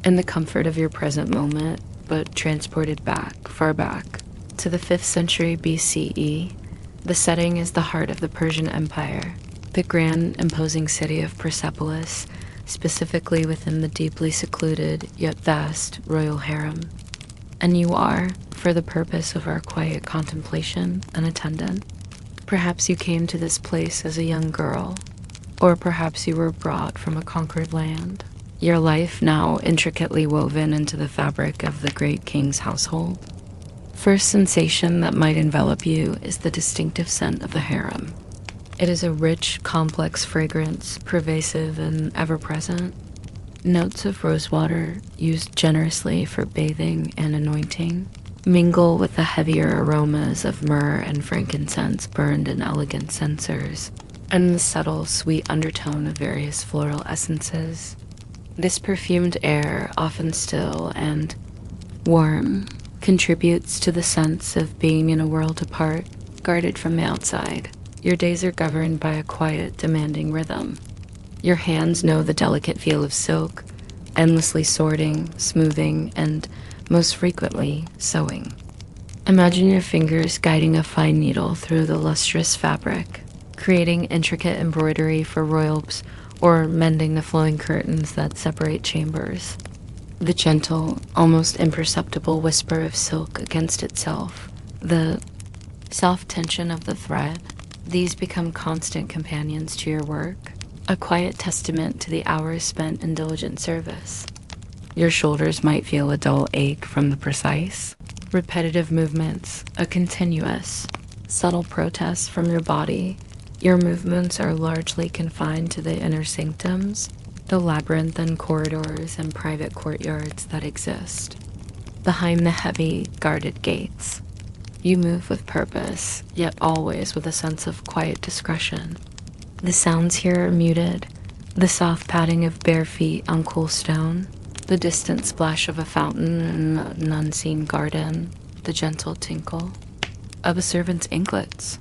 in the comfort of your present moment, but transported back, far back, to the 5th century BCE. The setting is the heart of the Persian Empire, the grand, imposing city of Persepolis, specifically within the deeply secluded, yet vast, royal harem. And you are, for the purpose of our quiet contemplation, an attendant. Perhaps you came to this place as a young girl, or perhaps you were brought from a conquered land, your life now intricately woven into the fabric of the great king's household. First sensation that might envelop you is the distinctive scent of the harem. It is a rich, complex fragrance, pervasive and ever-present. Notes of rosewater, used generously for bathing and anointing, mingle with the heavier aromas of myrrh and frankincense burned in elegant censers, and the subtle, sweet undertone of various floral essences. This perfumed air, often still and warm, contributes to the sense of being in a world apart, guarded from the outside. Your days are governed by a quiet, demanding rhythm. Your hands know the delicate feel of silk, endlessly sorting, smoothing, and, most frequently, sewing. Imagine your fingers guiding a fine needle through the lustrous fabric, creating intricate embroidery for robes or mending the flowing curtains that separate chambers. The gentle, almost imperceptible whisper of silk against itself, the soft tension of the thread, these become constant companions to your work, a quiet testament to the hours spent in diligent service. Your shoulders might feel a dull ache from the precise, repetitive movements, a continuous, subtle protest from your body. Your movements are largely confined to the inner sanctums, the labyrinthine corridors and private courtyards that exist. Behind the heavy, guarded gates, you move with purpose, yet always with a sense of quiet discretion. The sounds here are muted, the soft padding of bare feet on cool stone, the distant splash of a fountain in an unseen garden, the gentle tinkle of a servant's anklets.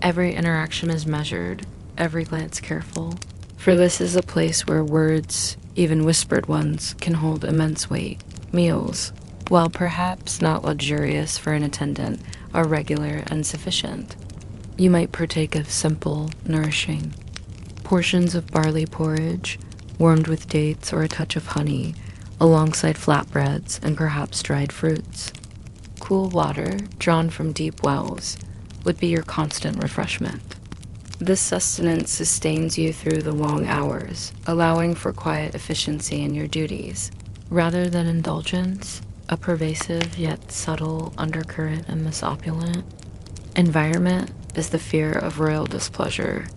Every interaction is measured, every glance careful, for this is a place where words, even whispered ones, can hold immense weight. Meals, while perhaps not luxurious for an attendant, are regular and sufficient. You might partake of simple, nourishing portions of barley porridge, warmed with dates or a touch of honey, alongside flatbreads and perhaps dried fruits. Cool water, drawn from deep wells, would be your constant refreshment. This sustenance sustains you through the long hours, allowing for quiet efficiency in your duties. Rather than indulgence, a pervasive yet subtle undercurrent in this opulent environment is the fear of royal displeasure.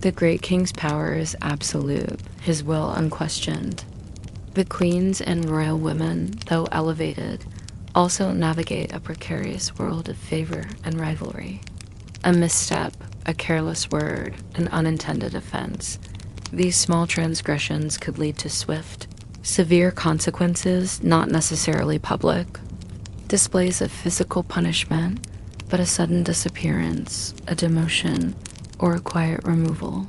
The great king's power is absolute, his will unquestioned. The queens and royal women, though elevated, also navigate a precarious world of favor and rivalry. A misstep, a careless word, an unintended offense. These small transgressions could lead to swift, severe consequences, not necessarily public. Displays of physical punishment, but a sudden disappearance, a demotion, or a quiet removal.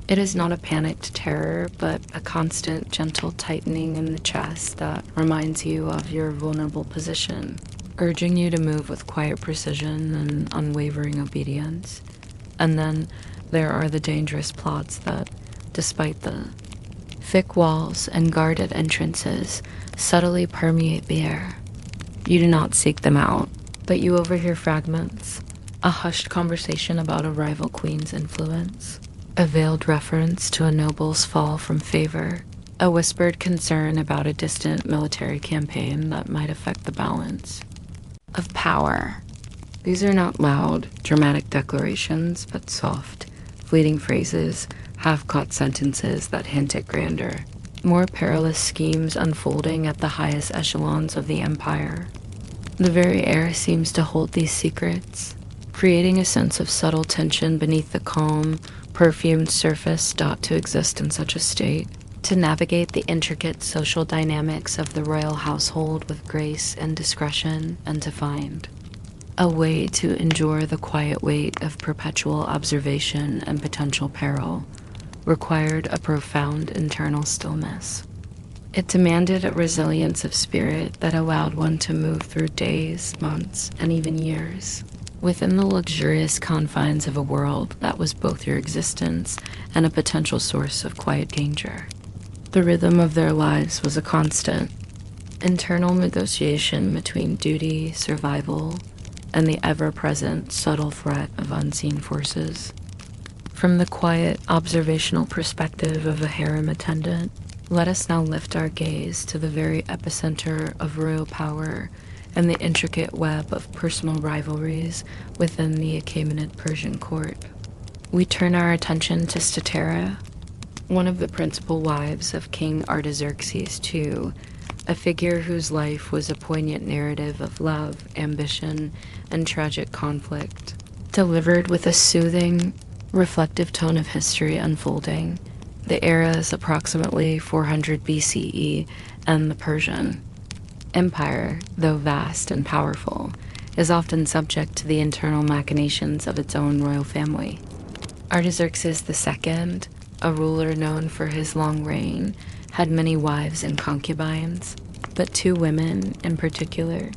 It is not a panicked terror, but a constant, gentle tightening in the chest that reminds you of your vulnerable position, urging you to move with quiet precision and unwavering obedience. And then there are the dangerous plots that, despite the thick walls and guarded entrances, subtly permeate the air. You do not seek them out, but you overhear fragments, a hushed conversation about a rival queen's influence, a veiled reference to a noble's fall from favor, a whispered concern about a distant military campaign that might affect the balance of power. These are not loud, dramatic declarations, but soft, fleeting phrases, half-caught sentences that hint at grandeur. More perilous schemes unfolding at the highest echelons of the empire. The very air seems to hold these secrets, creating a sense of subtle tension beneath the calm, perfumed surface sought to exist in such a state. To navigate the intricate social dynamics of the royal household with grace and discretion, and to find a way to endure the quiet weight of perpetual observation and potential peril required a profound internal stillness. It demanded a resilience of spirit that allowed one to move through days, months, and even years within the luxurious confines of a world that was both your existence and a potential source of quiet danger. The rhythm of their lives was a constant, internal negotiation between duty, survival, and the ever-present subtle threat of unseen forces. From the quiet, observational perspective of a harem attendant, let us now lift our gaze to the very epicenter of royal power and the intricate web of personal rivalries within the Achaemenid Persian court. We turn our attention to Statera, one of the principal wives of King Artaxerxes II, a figure whose life was a poignant narrative of love, ambition, and tragic conflict, delivered with a soothing, reflective tone of history unfolding. The era is approximately 400 BCE, and the Persian Empire, though vast and powerful, is often subject to the internal machinations of its own royal family. Artaxerxes II, a ruler known for his long reign, had many wives and concubines, but two women, in particular,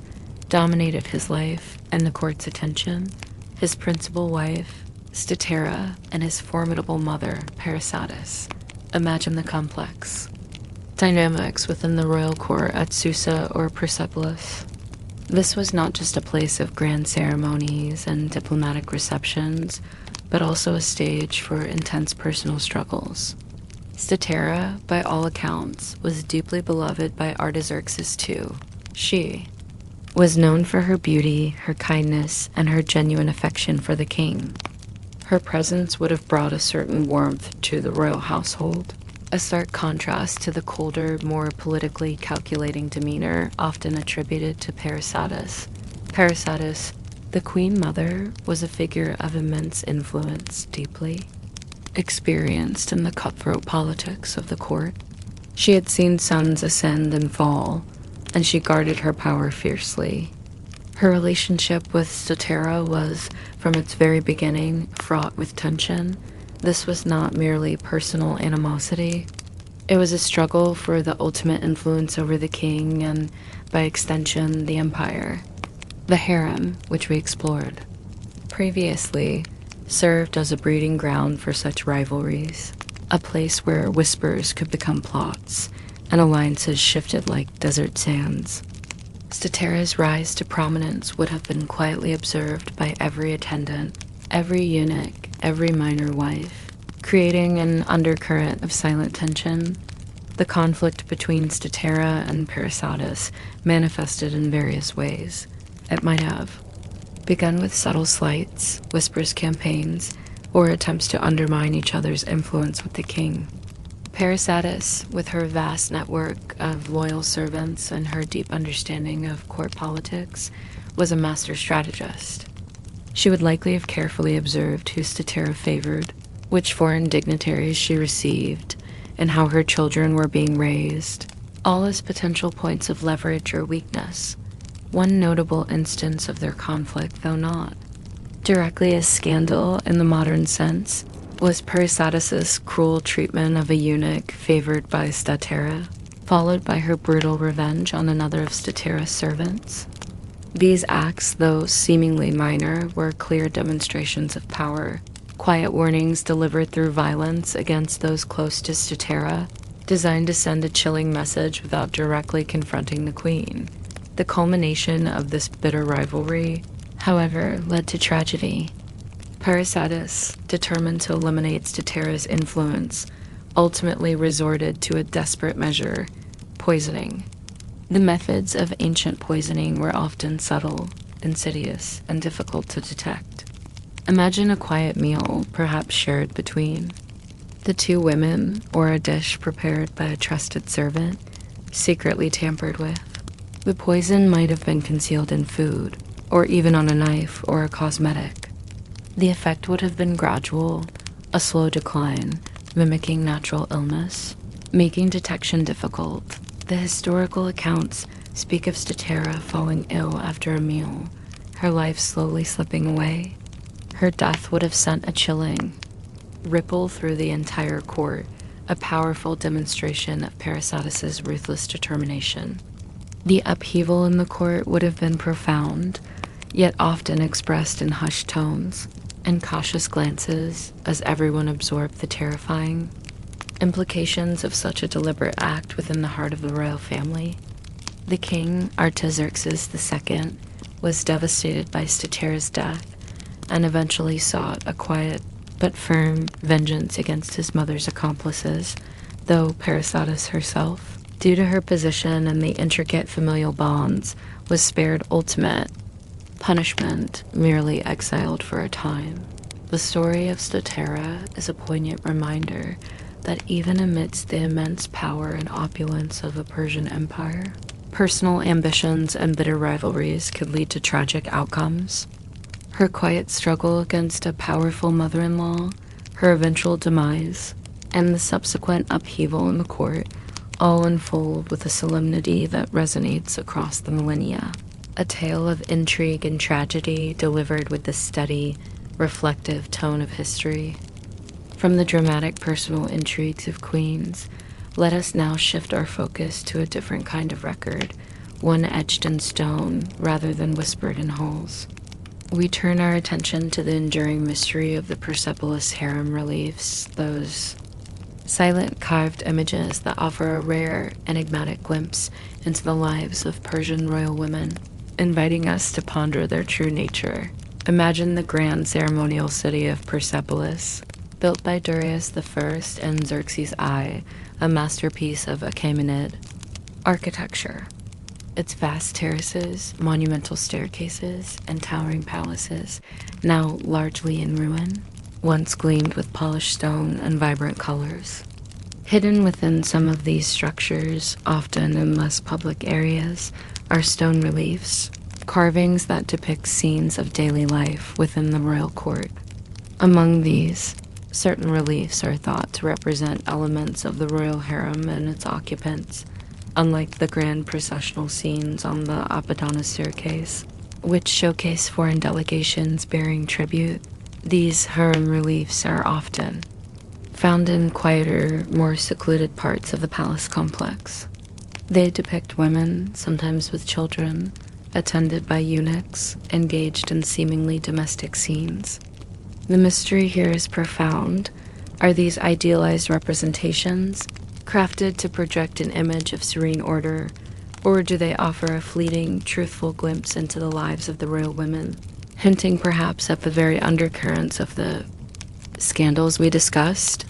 dominated his life and the court's attention, his principal wife, Statera, and his formidable mother, Parysatis. Imagine the complex dynamics within the royal court at Susa or Persepolis. This was not just a place of grand ceremonies and diplomatic receptions, but also a stage for intense personal struggles. Statera, by all accounts, was deeply beloved by Artaxerxes II. She was known for her beauty, her kindness, and her genuine affection for the king. Her presence would have brought a certain warmth to the royal household, a stark contrast to the colder, more politically calculating demeanor often attributed to Parysatis. Parysatis, the queen mother, was a figure of immense influence, deeply experienced in the cutthroat politics of the court. She had seen suns ascend and fall, and she guarded her power fiercely. Her relationship with Statera was, from its very beginning, fraught with tension. This was not merely personal animosity. It was a struggle for the ultimate influence over the king and, by extension, the empire. The harem, which we explored previously, served as a breeding ground for such rivalries, a place where whispers could become plots and alliances shifted like desert sands. Statera's rise to prominence would have been quietly observed by every attendant, every eunuch, every minor wife, creating an undercurrent of silent tension. The conflict between Statera and Parysatis manifested in various ways. It might have begun with subtle slights, whispers campaigns, or attempts to undermine each other's influence with the king. Parysatis, with her vast network of loyal servants and her deep understanding of court politics, was a master strategist. She would likely have carefully observed who Statera favored, which foreign dignitaries she received, and how her children were being raised, all as potential points of leverage or weakness. One notable instance of their conflict, though not directly a scandal in the modern sense, was Parysatis' cruel treatment of a eunuch favored by Statera, followed by her brutal revenge on another of Statera's servants. These acts, though seemingly minor, were clear demonstrations of power, quiet warnings delivered through violence against those close to Statera, designed to send a chilling message without directly confronting the queen. The culmination of this bitter rivalry, however, led to tragedy. Parysatis, determined to eliminate Statera's influence, ultimately resorted to a desperate measure: poisoning. The methods of ancient poisoning were often subtle, insidious, and difficult to detect. Imagine a quiet meal, perhaps shared between the two women, or a dish prepared by a trusted servant, secretly tampered with. The poison might have been concealed in food, or even on a knife or a cosmetic. The effect would have been gradual, a slow decline, mimicking natural illness, making detection difficult. The historical accounts speak of Statera falling ill after a meal, her life slowly slipping away. Her death would have sent a chilling ripple through the entire court, a powerful demonstration of Parysatis' ruthless determination. The upheaval in the court would have been profound, yet often expressed in hushed tones and cautious glances as everyone absorbed the terrifying implications of such a deliberate act within the heart of the royal family. The king, Artaxerxes II, was devastated by Statera's death and eventually sought a quiet but firm vengeance against his mother's accomplices, though Parysatis herself, due to her position and the intricate familial bonds, was spared ultimate punishment, merely exiled for a time. The story of Statera is a poignant reminder that even amidst the immense power and opulence of a Persian empire, personal ambitions and bitter rivalries could lead to tragic outcomes. Her quiet struggle against a powerful mother-in-law, her eventual demise, and the subsequent upheaval in the court all unfold with a solemnity that resonates across the millennia. A tale of intrigue and tragedy delivered with the steady, reflective tone of history. From the dramatic personal intrigues of queens, let us now shift our focus to a different kind of record, one etched in stone rather than whispered in halls. We turn our attention to the enduring mystery of the Persepolis harem reliefs, those silent carved images that offer a rare, enigmatic glimpse into the lives of Persian royal women, inviting us to ponder their true nature. Imagine the grand ceremonial city of Persepolis, built by Darius I and Xerxes I, a masterpiece of Achaemenid architecture. Its vast terraces, monumental staircases, and towering palaces, now largely in ruin, once gleamed with polished stone and vibrant colors. Hidden within some of these structures, often in less public areas, are stone reliefs, carvings that depict scenes of daily life within the royal court. Among these, certain reliefs are thought to represent elements of the royal harem and its occupants, unlike the grand processional scenes on the Apadana staircase, which showcase foreign delegations bearing tribute. These harem reliefs are often found in quieter, more secluded parts of the palace complex. They depict women, sometimes with children, attended by eunuchs, engaged in seemingly domestic scenes. The mystery here is profound. Are these idealized representations crafted to project an image of serene order, or do they offer a fleeting, truthful glimpse into the lives of the royal women, hinting perhaps at the very undercurrents of the scandals we discussed?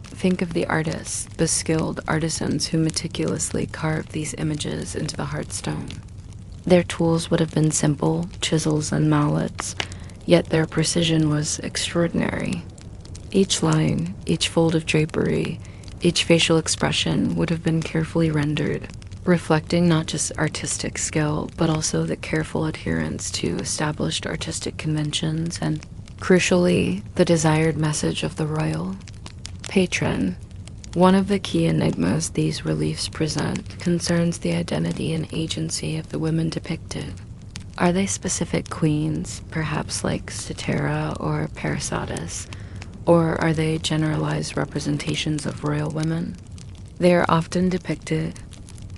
Think of the artists, the skilled artisans who meticulously carved these images into the hard stone. Their tools would have been simple, chisels and mallets, yet their precision was extraordinary. Each line, each fold of drapery, each facial expression would have been carefully rendered, reflecting not just artistic skill, but also the careful adherence to established artistic conventions and, crucially, the desired message of the royal patron. One of the key enigmas these reliefs present concerns the identity and agency of the women depicted. Are they specific queens, perhaps like Cythera or Parysatis, or are they generalized representations of royal women? They are often depicted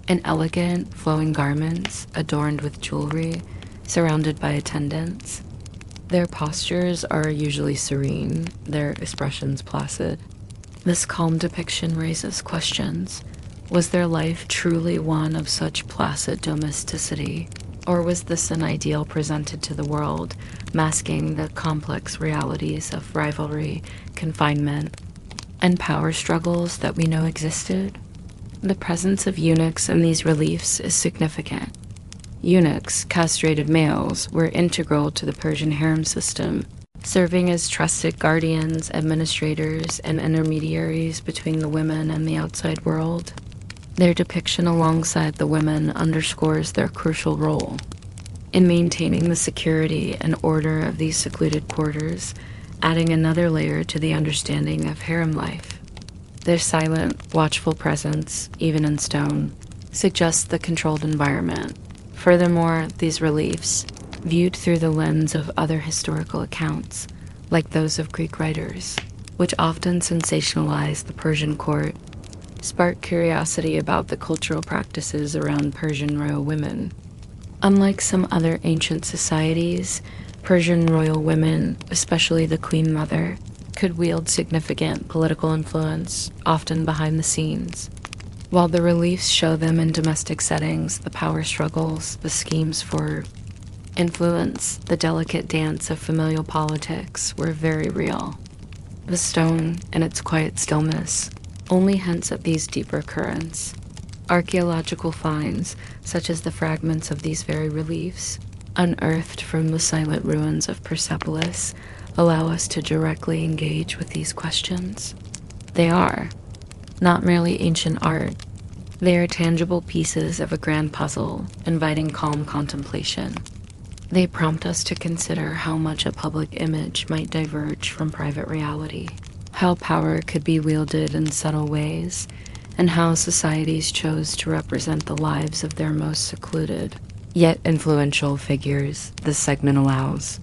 in elegant, flowing garments, adorned with jewelry, surrounded by attendants. Their postures are usually serene, their expressions placid. This calm depiction raises questions. Was their life truly one of such placid domesticity, or was this an ideal presented to the world, masking the complex realities of rivalry, confinement, and power struggles that we know existed? The presence of eunuchs in these reliefs is significant. Eunuchs, castrated males, were integral to the Persian harem system, serving as trusted guardians, administrators, and intermediaries between the women and the outside world. Their depiction alongside the women underscores their crucial role in maintaining the security and order of these secluded quarters, adding another layer to the understanding of harem life. Their silent, watchful presence, even in stone, suggests the controlled environment. Furthermore, these reliefs, viewed through the lens of other historical accounts, like those of Greek writers, which often sensationalize the Persian court, spark curiosity about the cultural practices around Persian royal women. Unlike some other ancient societies, Persian royal women, especially the Queen Mother, could wield significant political influence, often behind the scenes. While the reliefs show them in domestic settings, the power struggles, the schemes for influence, the delicate dance of familial politics were very real. The stone, in its quiet stillness, only hints at these deeper currents. Archaeological finds, such as the fragments of these very reliefs, unearthed from the silent ruins of Persepolis, allow us to directly engage with these questions. They are not merely ancient art, they are tangible pieces of a grand puzzle, inviting calm contemplation. They prompt us to consider how much a public image might diverge from private reality, how power could be wielded in subtle ways, and how societies chose to represent the lives of their most secluded, yet influential figures this segment allows.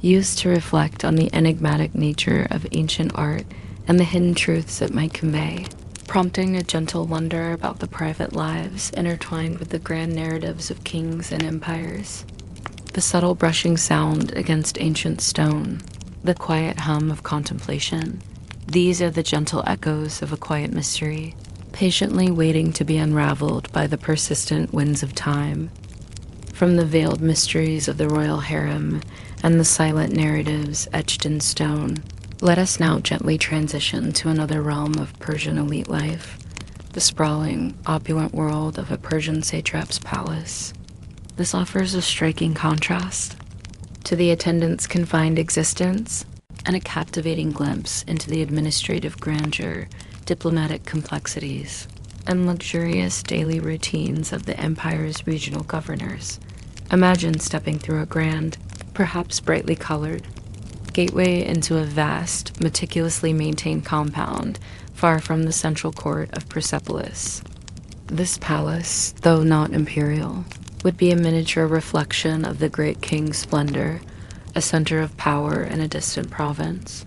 Used to reflect on the enigmatic nature of ancient art and the hidden truths it might convey. prompting a gentle wonder about the private lives intertwined with the grand narratives of kings and empires. The subtle brushing sound against ancient stone, the quiet hum of contemplation, these are the gentle echoes of a quiet mystery, patiently waiting to be unraveled by the persistent winds of time. From the veiled mysteries of the royal harem and the silent narratives etched in stone, let us now gently transition to another realm of Persian elite life, the sprawling, opulent world of a Persian satrap's palace. This offers a striking contrast to the attendant's confined existence and a captivating glimpse into the administrative grandeur, diplomatic complexities, and luxurious daily routines of the empire's regional governors. Imagine stepping through a grand, perhaps brightly colored, gateway into a vast, meticulously maintained compound far from the central court of Persepolis. This palace, though not imperial, would be a miniature reflection of the great king's splendor, a center of power in a distant province.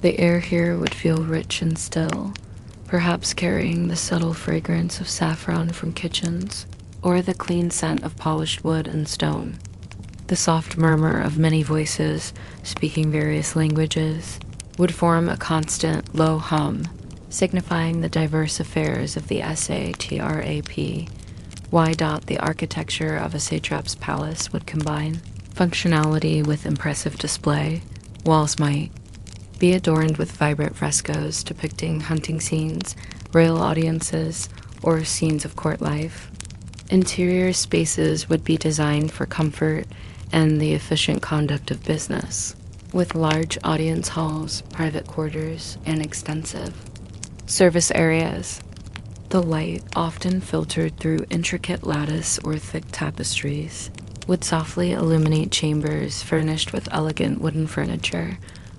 The air here would feel rich and still, perhaps carrying the subtle fragrance of saffron from kitchens, or the clean scent of polished wood and stone. The soft murmur of many voices, speaking various languages, would form a constant low hum, signifying the diverse affairs of the SATRAP. The architecture of a satrap's palace would combine functionality with impressive display. Walls might be adorned with vibrant frescoes depicting hunting scenes, royal audiences, or scenes of court life. Interior spaces would be designed for comfort and the efficient conduct of business, with large audience halls, private quarters, and extensive service areas. The light, often filtered through intricate lattice or thick tapestries, would softly illuminate chambers furnished with elegant wooden furniture,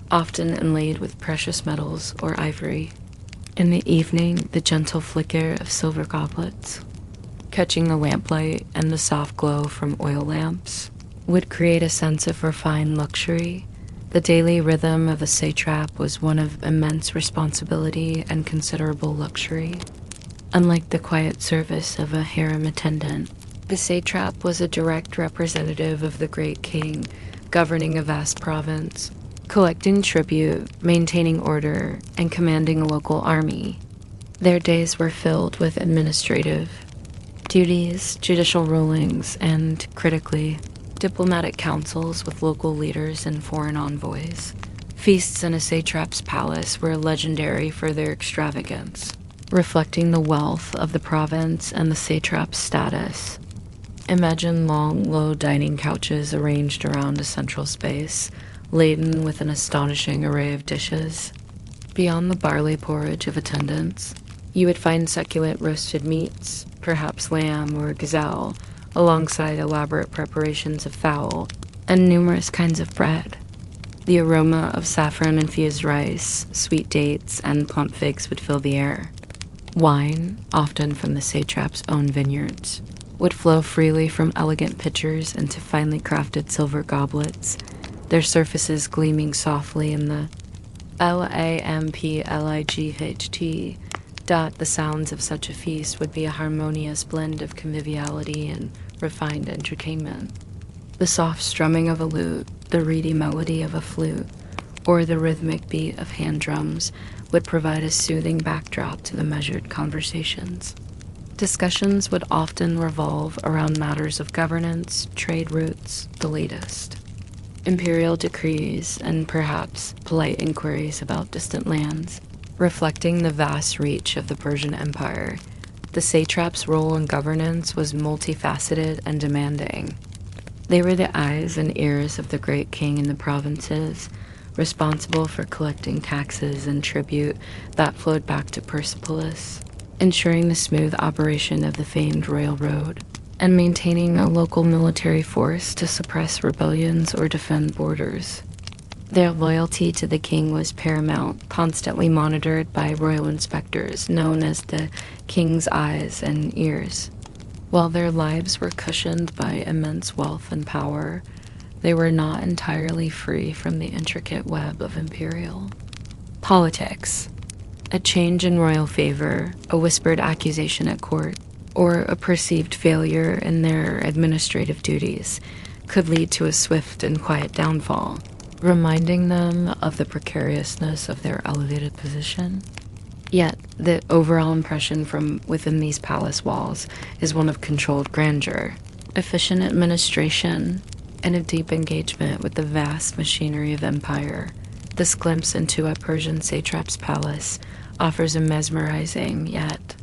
often inlaid with precious metals or ivory. In the evening, the gentle flicker of silver goblets, catching the lamplight and the soft glow from oil lamps, would create a sense of refined luxury. The daily rhythm of a satrap was one of immense responsibility and considerable luxury. Unlike the quiet service of a harem attendant, the satrap was a direct representative of the great king, governing a vast province, collecting tribute, maintaining order, and commanding a local army. Their days were filled with administrative duties, judicial rulings, and, critically, diplomatic councils with local leaders and foreign envoys. Feasts in a satrap's palace were legendary for their extravagance, reflecting the wealth of the province and the satrap's status. Imagine long, low dining couches arranged around a central space, laden with an astonishing array of dishes. Beyond the barley porridge of attendants, you would find succulent roasted meats, perhaps lamb or gazelle, alongside elaborate preparations of fowl, and numerous kinds of bread. The aroma of saffron-infused rice, sweet dates, and plump figs would fill the air. Wine, often from the satrap's own vineyards, would flow freely from elegant pitchers into finely crafted silver goblets, their surfaces gleaming softly in the lamplight. The sounds of such a feast would be a harmonious blend of conviviality and refined entertainment. The soft strumming of a lute, the reedy melody of a flute, or the rhythmic beat of hand drums would provide a soothing backdrop to the measured conversations. Discussions would often revolve around matters of governance, trade routes, the latest, imperial decrees, and perhaps polite inquiries about distant lands. Reflecting the vast reach of the Persian Empire, the satrap's role in governance was multifaceted and demanding. They were the eyes and ears of the great king in the provinces, responsible for collecting taxes and tribute that flowed back to Persepolis, ensuring the smooth operation of the famed royal road, and maintaining a local military force to suppress rebellions or defend borders. Their loyalty to the king was paramount, constantly monitored by royal inspectors known as the king's eyes and ears. While their lives were cushioned by immense wealth and power, they were not entirely free from the intricate web of imperial politics. A change in royal favor, a whispered accusation at court, or a perceived failure in their administrative duties could lead to a swift and quiet downfall, reminding them of the precariousness of their elevated position. Yet, the overall impression from within these palace walls is one of controlled grandeur, efficient administration, and a deep engagement with the vast machinery of empire. This glimpse into a Persian satrap's palace offers a mesmerizing yet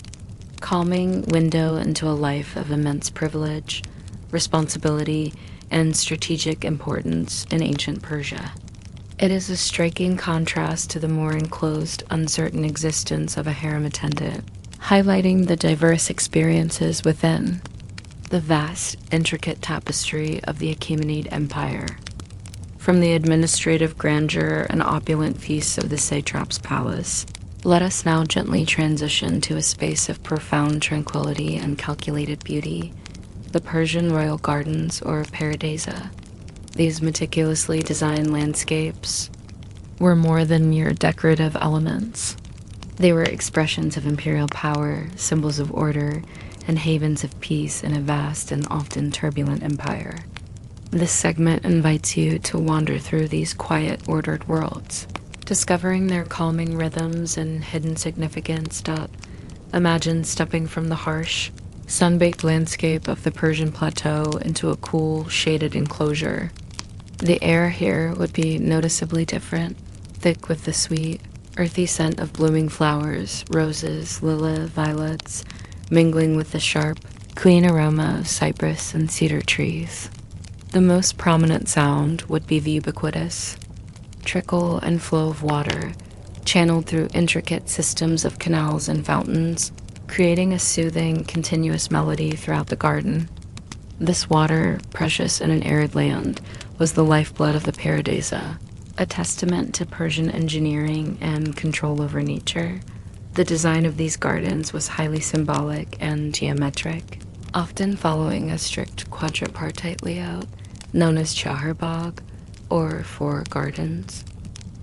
calming window into a life of immense privilege, responsibility, and strategic importance in ancient Persia. It is a striking contrast to the more enclosed, uncertain existence of a harem attendant, highlighting the diverse experiences within the vast, intricate tapestry of the Achaemenid Empire. From the administrative grandeur and opulent feasts of the satrap's palace, let us now gently transition to a space of profound tranquility and calculated beauty, the Persian royal gardens, or paradisa. These meticulously designed landscapes were more than mere decorative elements. They were expressions of imperial power, symbols of order, and havens of peace in a vast and often turbulent empire. This segment invites you to wander through these quiet, ordered worlds, discovering their calming rhythms and hidden significance. Imagine stepping from the harsh, sun-baked landscape of the Persian plateau into a cool, shaded enclosure. The air here would be noticeably different, thick with the sweet, earthy scent of blooming flowers, roses, lilac, violets, mingling with the sharp, clean aroma of cypress and cedar trees. The most prominent sound would be the ubiquitous trickle and flow of water, channeled through intricate systems of canals and fountains, creating a soothing, continuous melody throughout the garden. This water, precious in an arid land, was the lifeblood of the paradisa, a testament to Persian engineering and control over nature. The design of these gardens was highly symbolic and geometric, often following a strict quadripartite layout known as chaharbagh, or four gardens.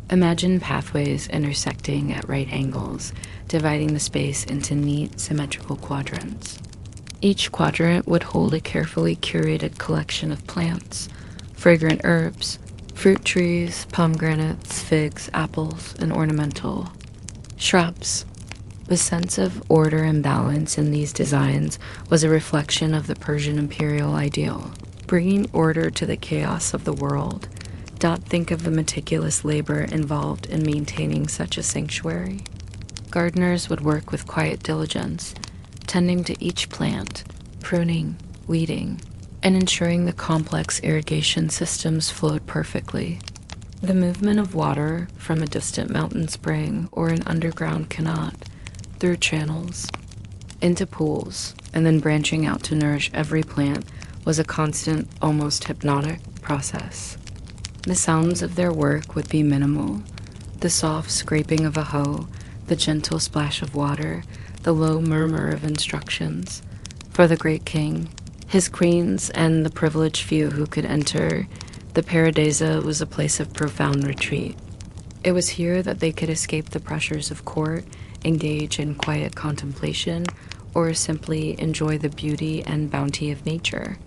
Imagine pathways intersecting at right angles, dividing the space into neat, symmetrical quadrants. Each quadrant would hold a carefully curated collection of plants, fragrant herbs, fruit trees, pomegranates, figs, apples, and ornamental shrubs. The sense of order and balance in these designs was a reflection of the Persian imperial ideal, bringing order to the chaos of the world. Think of the meticulous labor involved in maintaining such a sanctuary. Gardeners would work with quiet diligence, tending to each plant, pruning, weeding, and ensuring the complex irrigation systems flowed perfectly. The movement of water from a distant mountain spring or an underground canal through channels into pools and then branching out to nourish every plant was a constant, almost hypnotic process. The sounds of their work would be minimal: the soft scraping of a hoe, the gentle splash of water, the low murmur of instructions. For the great king, his queens, and the privileged few who could enter, the paradisa was a place of profound retreat. It was here that they could escape the pressures of court, engage in quiet contemplation, or simply enjoy the beauty and bounty of nature.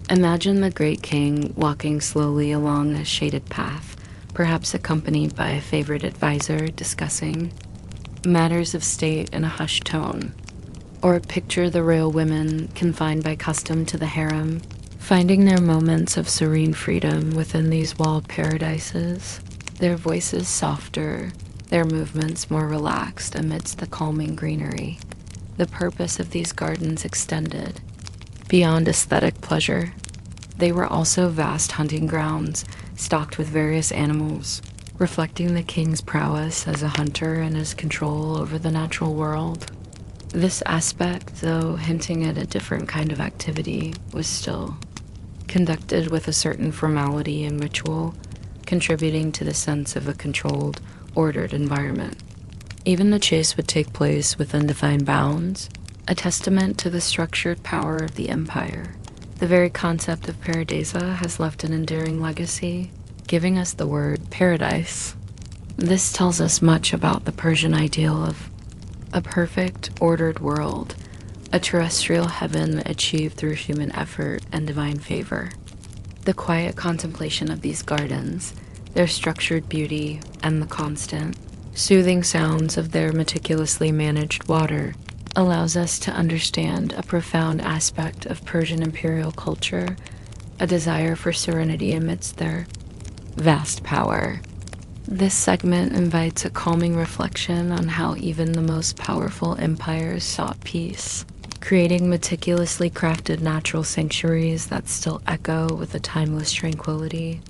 Imagine the great king walking slowly along a shaded path, perhaps accompanied by a favorite advisor discussing matters of state in a hushed tone. Or picture the royal women confined by custom to the harem, finding their moments of serene freedom within these walled paradises, their voices softer, their movements more relaxed amidst the calming greenery. The purpose of these gardens extended beyond aesthetic pleasure. They were also vast hunting grounds, stocked with various animals, reflecting the king's prowess as a hunter and his control over the natural world. This aspect, though hinting at a different kind of activity, was still conducted with a certain formality and ritual, contributing to the sense of a controlled, ordered environment. Even the chase would take place within defined bounds, a testament to the structured power of the empire. The very concept of paradisa has left an enduring legacy, giving us the word paradise. This tells us much about the Persian ideal of a perfect, ordered world, a terrestrial heaven achieved through human effort and divine favor. The quiet contemplation of these gardens, their structured beauty, and the constant, soothing sounds of their meticulously managed water allows us to understand a profound aspect of Persian imperial culture, a desire for serenity amidst their vast power. This segment invites a calming reflection on how even the most powerful empires sought peace, creating meticulously crafted natural sanctuaries that still echo with a timeless tranquility.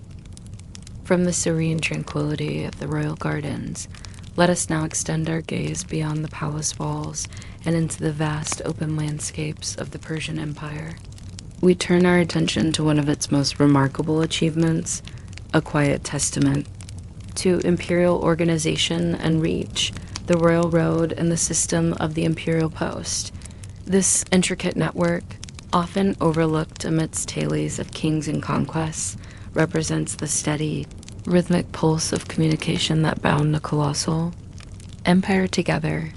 From the serene tranquility of the royal gardens, let us now extend our gaze beyond the palace walls and into the vast open landscapes of the Persian Empire. We turn our attention to one of its most remarkable achievements, a quiet testament to imperial organization and reach, the royal road and the system of the imperial post. This intricate network, often overlooked amidst tales of kings and conquests, represents the steady, rhythmic pulse of communication that bound the colossal empire together,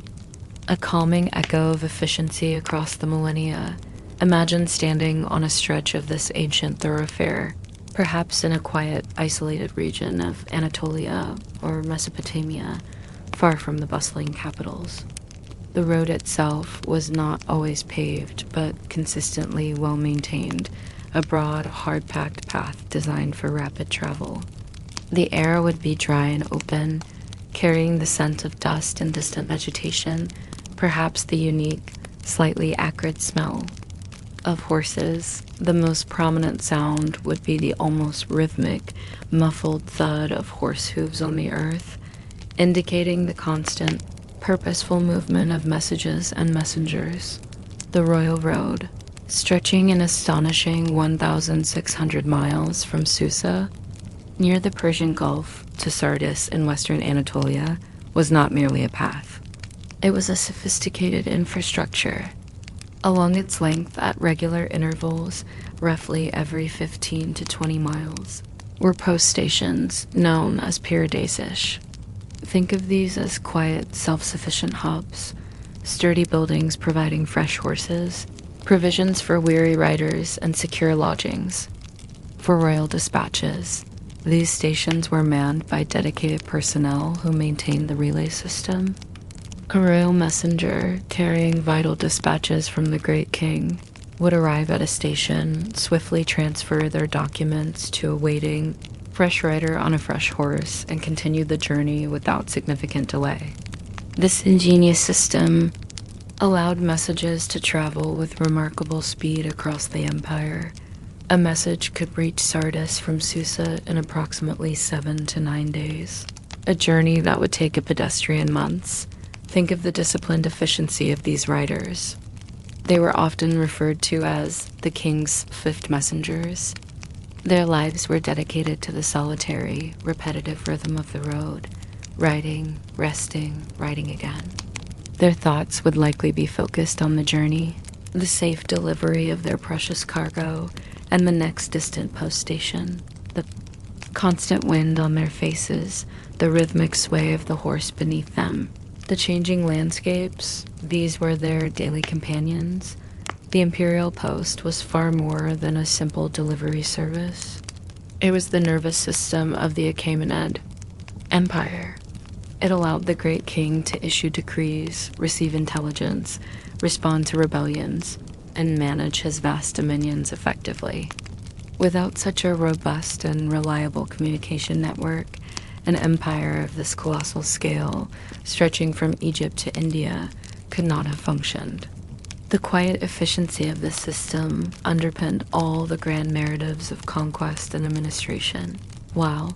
a calming echo of efficiency across the millennia. Imagine standing on a stretch of this ancient thoroughfare, perhaps in a quiet, isolated region of Anatolia or Mesopotamia, far from the bustling capitals. The road itself was not always paved, but consistently well-maintained, a broad, hard-packed path designed for rapid travel. The air would be dry and open, carrying the scent of dust and distant vegetation, perhaps the unique, slightly acrid smell of horses. The most prominent sound would be the almost rhythmic, muffled thud of horse hooves on the earth, indicating the constant, purposeful movement of messages and messengers. The royal road, stretching an astonishing 1,600 miles from Susa, near the Persian Gulf, to Sardis in western Anatolia, was not merely a path. It was a sophisticated infrastructure. Along its length, at regular intervals, roughly every 15 to 20 miles, were post stations known as Paradisish. Think of these as quiet, self-sufficient hubs, sturdy buildings providing fresh horses, provisions for weary riders, and secure lodgings. For royal dispatches, these stations were manned by dedicated personnel who maintained the relay system. A royal messenger carrying vital dispatches from the great king would arrive at a station, swiftly transfer their documents to a waiting, fresh rider on a fresh horse, and continue the journey without significant delay. This ingenious system allowed messages to travel with remarkable speed across the empire. A message could reach Sardis from Susa in approximately 7 to 9 days, a journey that would take a pedestrian months. Think of the disciplined efficiency of these riders. They were often referred to as the king's fifth messengers. Their lives were dedicated to the solitary, repetitive rhythm of the road, riding, resting, riding again. Their thoughts would likely be focused on the journey, the safe delivery of their precious cargo, and the next distant post station. The constant wind on their faces, the rhythmic sway of the horse beneath them. The changing landscapes, these were their daily companions. The imperial post was far more than a simple delivery service. It was the nervous system of the Achaemenid Empire. It allowed the great king to issue decrees, receive intelligence, respond to rebellions, and manage his vast dominions effectively. Without such a robust and reliable communication network, an empire of this colossal scale, stretching from Egypt to India, could not have functioned. The quiet efficiency of this system underpinned all the grand narratives of conquest and administration, while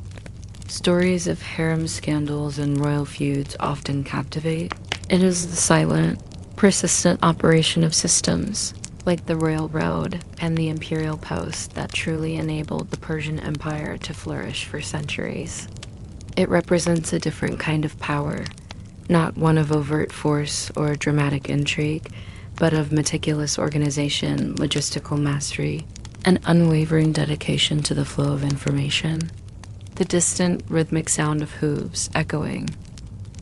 stories of harem scandals and royal feuds often captivate. It is the silent, persistent operation of systems, like the royal road and the imperial post, that truly enabled the Persian Empire to flourish for centuries. It represents a different kind of power, not one of overt force or dramatic intrigue, but of meticulous organization, logistical mastery, and unwavering dedication to the flow of information. the distant rhythmic sound of hooves echoing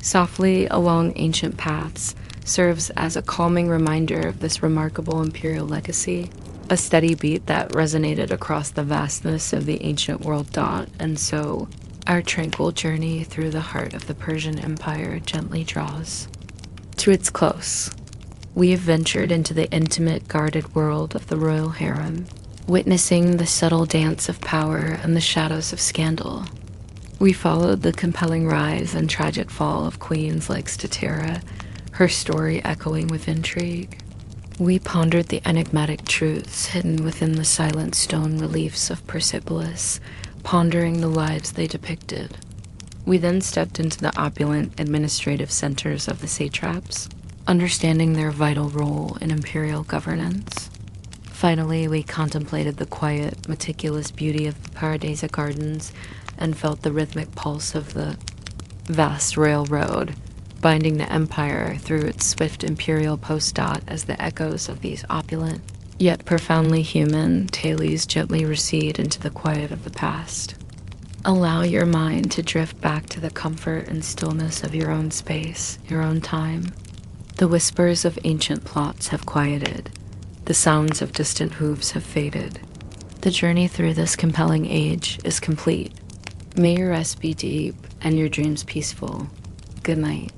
softly along ancient paths serves as a calming reminder of this remarkable imperial legacy, a steady beat that resonated across the vastness of the ancient world. And so, our tranquil journey through the heart of the Persian Empire gently draws to its close. We have ventured into the intimate, guarded world of the royal harem, witnessing the subtle dance of power and the shadows of scandal. We followed the compelling rise and tragic fall of queens like Statira, her story echoing with intrigue. We pondered the enigmatic truths hidden within the silent stone reliefs of Persepolis, pondering the lives they depicted. We then stepped into the opulent administrative centers of the satraps, understanding their vital role in imperial governance. Finally, we contemplated the quiet, meticulous beauty of the Paradisa Gardens and felt the rhythmic pulse of the vast railroad, binding the empire through its swift imperial post. As the echoes of these opulent, yet profoundly human, tales gently recede into the quiet of the past. Allow your mind to drift back to the comfort and stillness of your own space, your own time. The whispers of ancient plots have quieted. The sounds of distant hooves have faded. The journey through this compelling age is complete. May your rest be deep and your dreams peaceful. Good night.